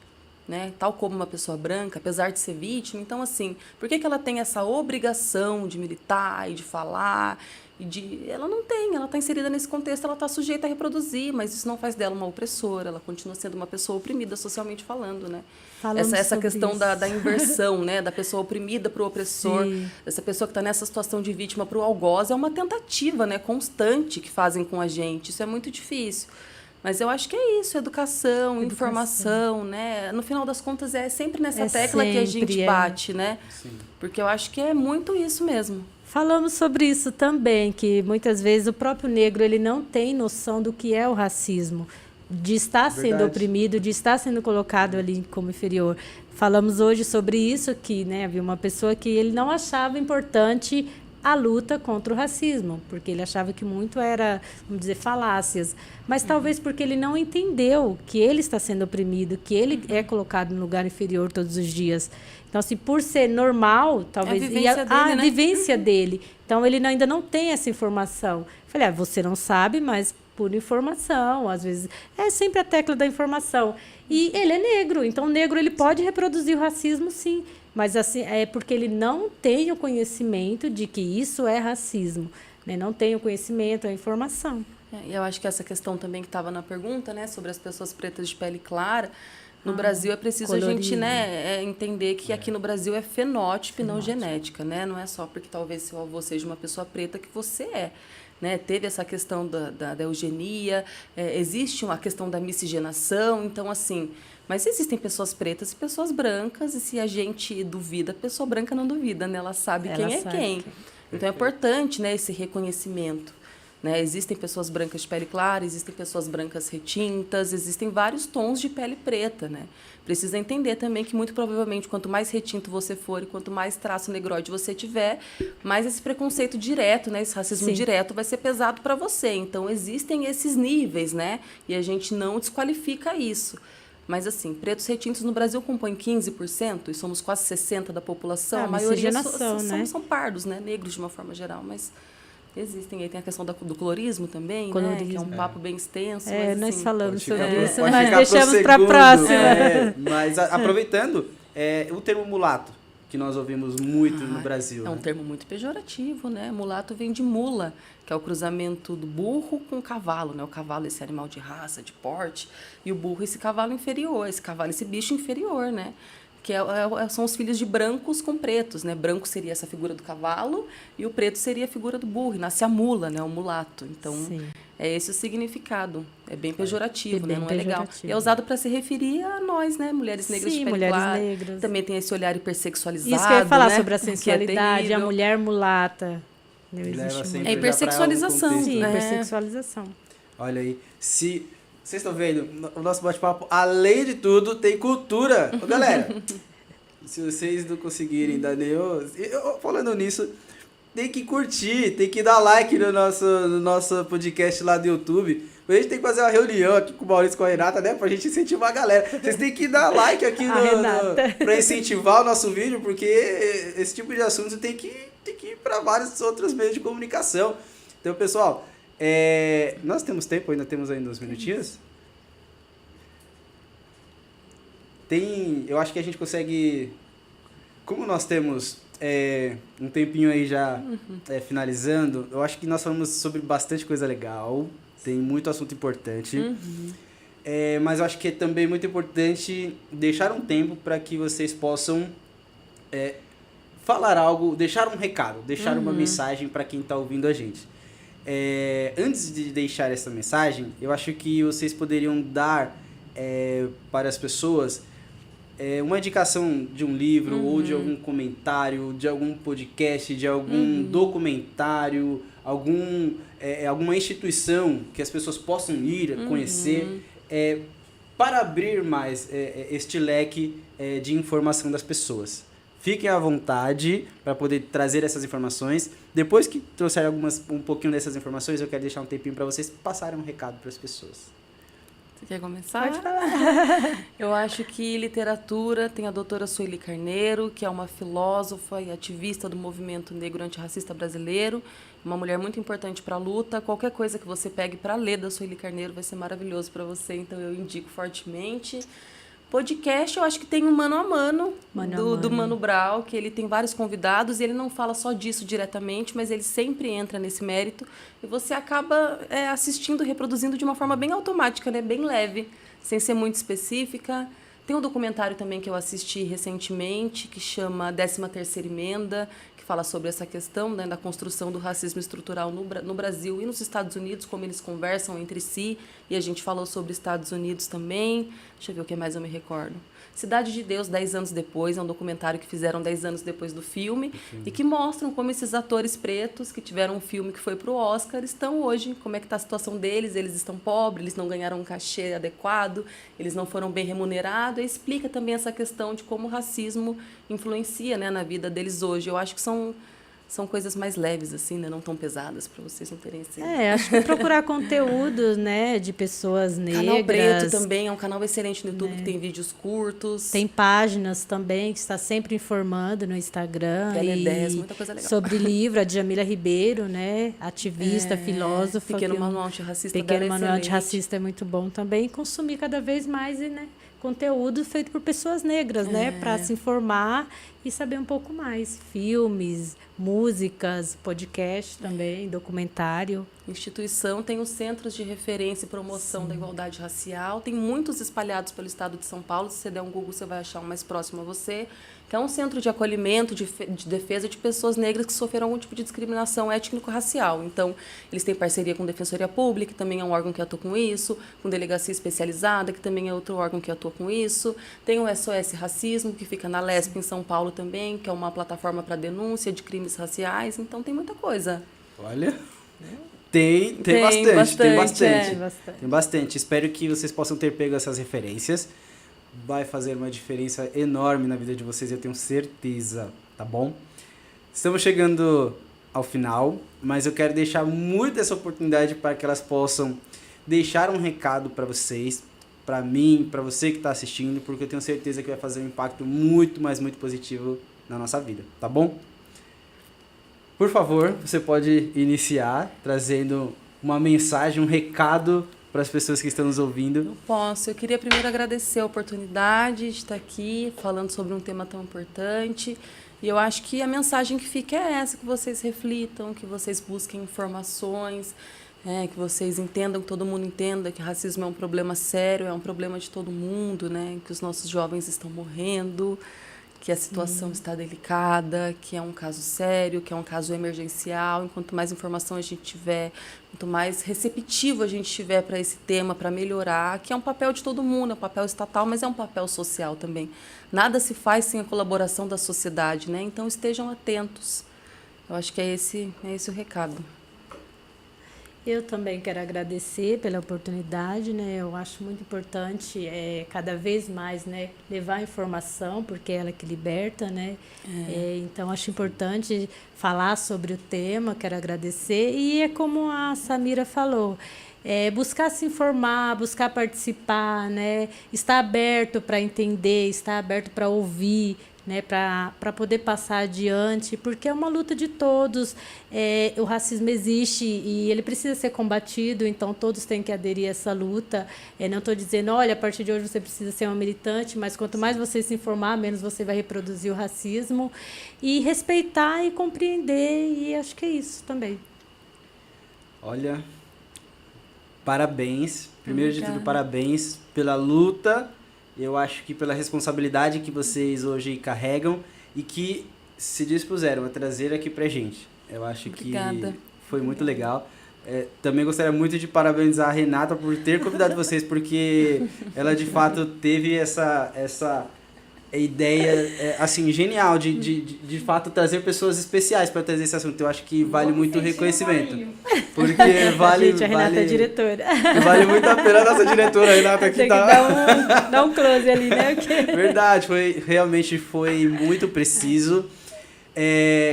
[SPEAKER 2] né? Tal como uma pessoa branca, apesar de ser vítima. Então, assim, por que ela tem essa obrigação de militar e de falar? Ela não tem, ela está inserida nesse contexto, ela está sujeita a reproduzir, mas isso não faz dela uma opressora, ela continua sendo uma pessoa oprimida socialmente falando, né? Essa questão da inversão, né? Da pessoa oprimida para o opressor, essa pessoa que está nessa situação de vítima para o algoz, é uma tentativa, né, constante que fazem com a gente, isso é muito difícil. Mas eu acho que é isso, educação, informação, né? No final das contas, é sempre nessa tecla que a gente bate, né? Sim. Porque eu acho que é muito isso mesmo.
[SPEAKER 3] Falamos sobre isso também, que muitas vezes o próprio negro ele não tem noção do que é o racismo. de estar sendo
[SPEAKER 1] Verdade.
[SPEAKER 3] oprimido, de estar sendo colocado ali como inferior. Falamos hoje sobre isso aqui, né? Havia uma pessoa que ele não achava importante a luta contra o racismo, porque ele achava que muito era, vamos dizer, falácias. Mas talvez porque ele não entendeu que ele está sendo oprimido, que ele é colocado no lugar inferior todos os dias. Então, assim, por ser normal, talvez...
[SPEAKER 2] É a vivência dele, né?
[SPEAKER 3] vivência dele. Então, ele ainda não tem essa informação. Falei, você não sabe, mas por informação, às vezes... É sempre a tecla da informação. E ele é negro, então o negro ele pode reproduzir o racismo, sim. Mas assim, é porque ele não tem o conhecimento de que isso é racismo. Né? Não tem o conhecimento, a informação.
[SPEAKER 2] E eu acho que essa questão também que estava na pergunta, né, sobre as pessoas pretas de pele clara, no Brasil é preciso a gente, né, entender que aqui no Brasil é fenótipo e não genética, né? Não é só porque talvez seu avô seja uma pessoa preta que você é. Né? Teve essa questão da eugenia, existe a questão da miscigenação, então assim... Mas existem pessoas pretas e pessoas brancas, e se a gente duvida, a pessoa branca não duvida, né? Ela sabe quem é quem. Então é importante, né, esse reconhecimento. Né? Existem pessoas brancas de pele clara, existem pessoas brancas retintas, existem vários tons de pele preta, né? Precisa entender também que, muito provavelmente, quanto mais retinto você for e quanto mais traço negroide você tiver, mais esse preconceito direto, né? Esse racismo direto vai ser pesado para você. Então, existem esses níveis, né? E a gente não desqualifica isso. Mas, assim, pretos retintos no Brasil compõem 15%, e somos quase 60% da população. A maioria são pardos, né? Negros, de uma forma geral, mas... Existem, aí tem a questão do colorismo também, né? Que é um papo bem extenso.
[SPEAKER 3] Mas, assim, nós falamos sobre isso,
[SPEAKER 1] mas
[SPEAKER 3] mas deixamos para a próxima.
[SPEAKER 1] Mas aproveitando, o termo mulato, que nós ouvimos muito no Brasil.
[SPEAKER 2] É um termo muito pejorativo, né? Mulato vem de mula, que é o cruzamento do burro com o cavalo, né? O cavalo, esse animal de raça, de porte, e o burro, esse cavalo inferior, esse bicho inferior, né? Que são os filhos de brancos com pretos, né? Branco seria essa figura do cavalo e o preto seria a figura do burro. E nasce a mula, né? O mulato. Então, é esse o significado. É bem pejorativo, né? Não é legal. E é usado para se referir a nós, né? Mulheres negras de pele clara. Negras. Também tem esse olhar hipersexualizado,
[SPEAKER 3] isso que eu ia falar,
[SPEAKER 2] né?
[SPEAKER 3] sobre a sensualidade, a mulher mulata.
[SPEAKER 2] É hipersexualização.
[SPEAKER 3] Sim, hipersexualização.
[SPEAKER 1] Olha aí. Vocês estão vendo? O nosso bate-papo, além de tudo, tem cultura. Ô, galera, se vocês não conseguirem dar nenhum... Falando nisso, tem que curtir, tem que dar like no nosso podcast lá do YouTube. A gente tem que fazer uma reunião aqui com o Maurício e com a Renata, né? Pra gente incentivar a galera. Vocês têm que dar like aqui pra incentivar o nosso vídeo, porque esse tipo de assunto tem que ir pra vários outros meios de comunicação. Então, pessoal... nós temos tempo, ainda temos ainda uns minutinhos. Eu acho que a gente consegue, como nós temos um tempinho aí já finalizando, eu acho que nós falamos sobre bastante coisa legal, tem muito assunto importante, mas eu acho que é também muito importante deixar um tempo para que vocês possam falar algo, deixar um recado, deixar uma mensagem para quem está ouvindo a gente. Antes de deixar essa mensagem, eu acho que vocês poderiam dar para as pessoas uma indicação de um livro ou de algum comentário, de algum podcast, de algum documentário, alguma instituição que as pessoas possam ir conhecer, para abrir mais este leque de informação das pessoas. Fiquem à vontade para poder trazer essas informações. Depois que trouxer um pouquinho dessas informações, eu quero deixar um tempinho para vocês passarem um recado para as pessoas.
[SPEAKER 2] Você quer começar?
[SPEAKER 3] Pode falar.
[SPEAKER 2] Eu acho que literatura tem a doutora Sueli Carneiro, que é uma filósofa e ativista do movimento negro antirracista brasileiro, uma mulher muito importante para a luta. Qualquer coisa que você pegue para ler da Sueli Carneiro vai ser maravilhoso para você, então eu indico fortemente. Podcast, eu acho que tem um Mano a Mano, do Mano Brown, que ele tem vários convidados e ele não fala só disso diretamente, mas ele sempre entra nesse mérito e você acaba assistindo, reproduzindo de uma forma bem automática, né? Bem leve, sem ser muito específica. Tem um documentário também que eu assisti recentemente, que chama 13ª Emenda, que fala sobre essa questão, né, da construção do racismo estrutural no Brasil e nos Estados Unidos, como eles conversam entre si. E a gente falou sobre Estados Unidos também. Deixa eu ver o que mais eu me recordo. Cidade de Deus, 10 anos depois, é um documentário que fizeram 10 anos depois do filme, e que mostram como esses atores pretos que tiveram um filme que foi pro Oscar estão hoje, como é que está a situação deles, eles estão pobres, eles não ganharam um cachê adequado, eles não foram bem remunerados, e explica também essa questão de como o racismo influencia, né, na vida deles hoje. Eu acho que são coisas mais leves, assim, né? Não tão pesadas, para vocês não terem assim.
[SPEAKER 3] Acho que procurar conteúdos, né, de pessoas negras.
[SPEAKER 2] Canal Preto também é um canal excelente no YouTube, que tem vídeos curtos.
[SPEAKER 3] Tem páginas também que está sempre informando no Instagram.
[SPEAKER 2] Tele10, muita coisa legal.
[SPEAKER 3] Sobre livro, a Djamila Ribeiro, né, ativista, filósofa.
[SPEAKER 2] Pequeno Manual Antirracista.
[SPEAKER 3] Pequeno Manual Antirracista é muito bom também. E consumir cada vez mais, né, conteúdo feito por pessoas negras, né, para se informar e saber um pouco mais. Filmes, músicas, podcast também, documentário.
[SPEAKER 2] Instituição tem os centros de referência e promoção da igualdade racial. Tem muitos espalhados pelo estado de São Paulo. Se você der um Google, você vai achar um mais próximo a você. Que é um centro de acolhimento, de defesa de pessoas negras que sofreram algum tipo de discriminação étnico-racial. Então, eles têm parceria com Defensoria Pública, que também é um órgão que atua com isso, com Delegacia Especializada, que também é outro órgão que atua com isso. Tem o SOS Racismo, que fica na LESP, em São Paulo também, que é uma plataforma para denúncia de crimes raciais. Então, tem muita coisa.
[SPEAKER 1] Olha, tem bastante. Espero que vocês possam ter pego essas referências. Vai fazer uma diferença enorme na vida de vocês, eu tenho certeza, tá bom? Estamos chegando ao final, mas eu quero deixar muito essa oportunidade para que elas possam deixar um recado para vocês, para mim, para você que está assistindo, porque eu tenho certeza que vai fazer um impacto muito, mas muito positivo na nossa vida, tá bom? Por favor, você pode iniciar trazendo uma mensagem, um recado para as pessoas que estão nos ouvindo.
[SPEAKER 2] Eu posso. Eu queria primeiro agradecer a oportunidade de estar aqui falando sobre um tema tão importante. E eu acho que a mensagem que fica é essa, que vocês reflitam, que vocês busquem informações, que vocês entendam, que todo mundo entenda que racismo é um problema sério, é um problema de todo mundo, né? Que os nossos jovens estão morrendo, que a situação está delicada, que é um caso sério, que é um caso emergencial. E quanto mais informação a gente tiver, quanto mais receptivo a gente tiver para esse tema, para melhorar, que é um papel de todo mundo, é um papel estatal, mas é um papel social também. Nada se faz sem a colaboração da sociedade, né? Então estejam atentos. Eu acho que é esse o recado.
[SPEAKER 3] Eu também quero agradecer pela oportunidade, né? Eu acho muito importante cada vez mais, né, levar informação, porque é ela que liberta, né? Então, acho importante falar sobre o tema, quero agradecer. E é como a Samira falou, buscar se informar, buscar participar, né? Estar aberto para entender, estar aberto para ouvir, né, para poder passar adiante, porque é uma luta de todos. O racismo existe e ele precisa ser combatido, então todos têm que aderir a essa luta. Não estou dizendo, olha, a partir de hoje você precisa ser uma militante, mas quanto mais você se informar, menos você vai reproduzir o racismo, e respeitar e compreender, e acho que é isso também.
[SPEAKER 1] Olha, parabéns, primeiro de tudo, parabéns pela luta. Eu acho que pela responsabilidade que vocês hoje carregam e que se dispuseram a trazer aqui pra gente. Eu acho
[SPEAKER 2] Obrigada.
[SPEAKER 1] Que foi muito legal. Também gostaria muito de parabenizar a Renata por ter convidado vocês, porque ela de fato teve essa ideia assim, genial de fato trazer pessoas especiais para trazer esse assunto. Eu acho que vale muito o reconhecimento. Porque vale.
[SPEAKER 3] Gente, a Renata é diretora.
[SPEAKER 1] Vale muito a pena a nossa diretora, a Renata, aqui.
[SPEAKER 3] Tem que dar um close ali, né?
[SPEAKER 1] Verdade, realmente foi muito preciso.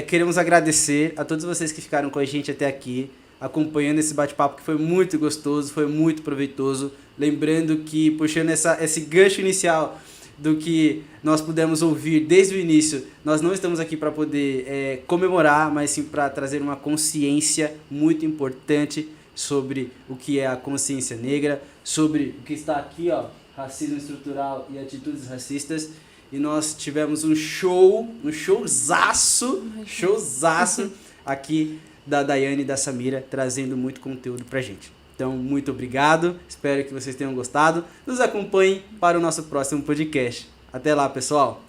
[SPEAKER 1] Queremos agradecer a todos vocês que ficaram com a gente até aqui, acompanhando esse bate-papo que foi muito gostoso, foi muito proveitoso. Lembrando que, puxando esse gancho inicial do que nós pudemos ouvir desde o início, nós não estamos aqui para poder comemorar, mas sim para trazer uma consciência muito importante sobre o que é a consciência negra, sobre o que está aqui, ó, racismo estrutural e atitudes racistas. E nós tivemos um showzaço aqui da Daiane e da Samira, trazendo muito conteúdo pra gente. Então, muito obrigado, espero que vocês tenham gostado. Nos acompanhem para o nosso próximo podcast. Até lá, pessoal!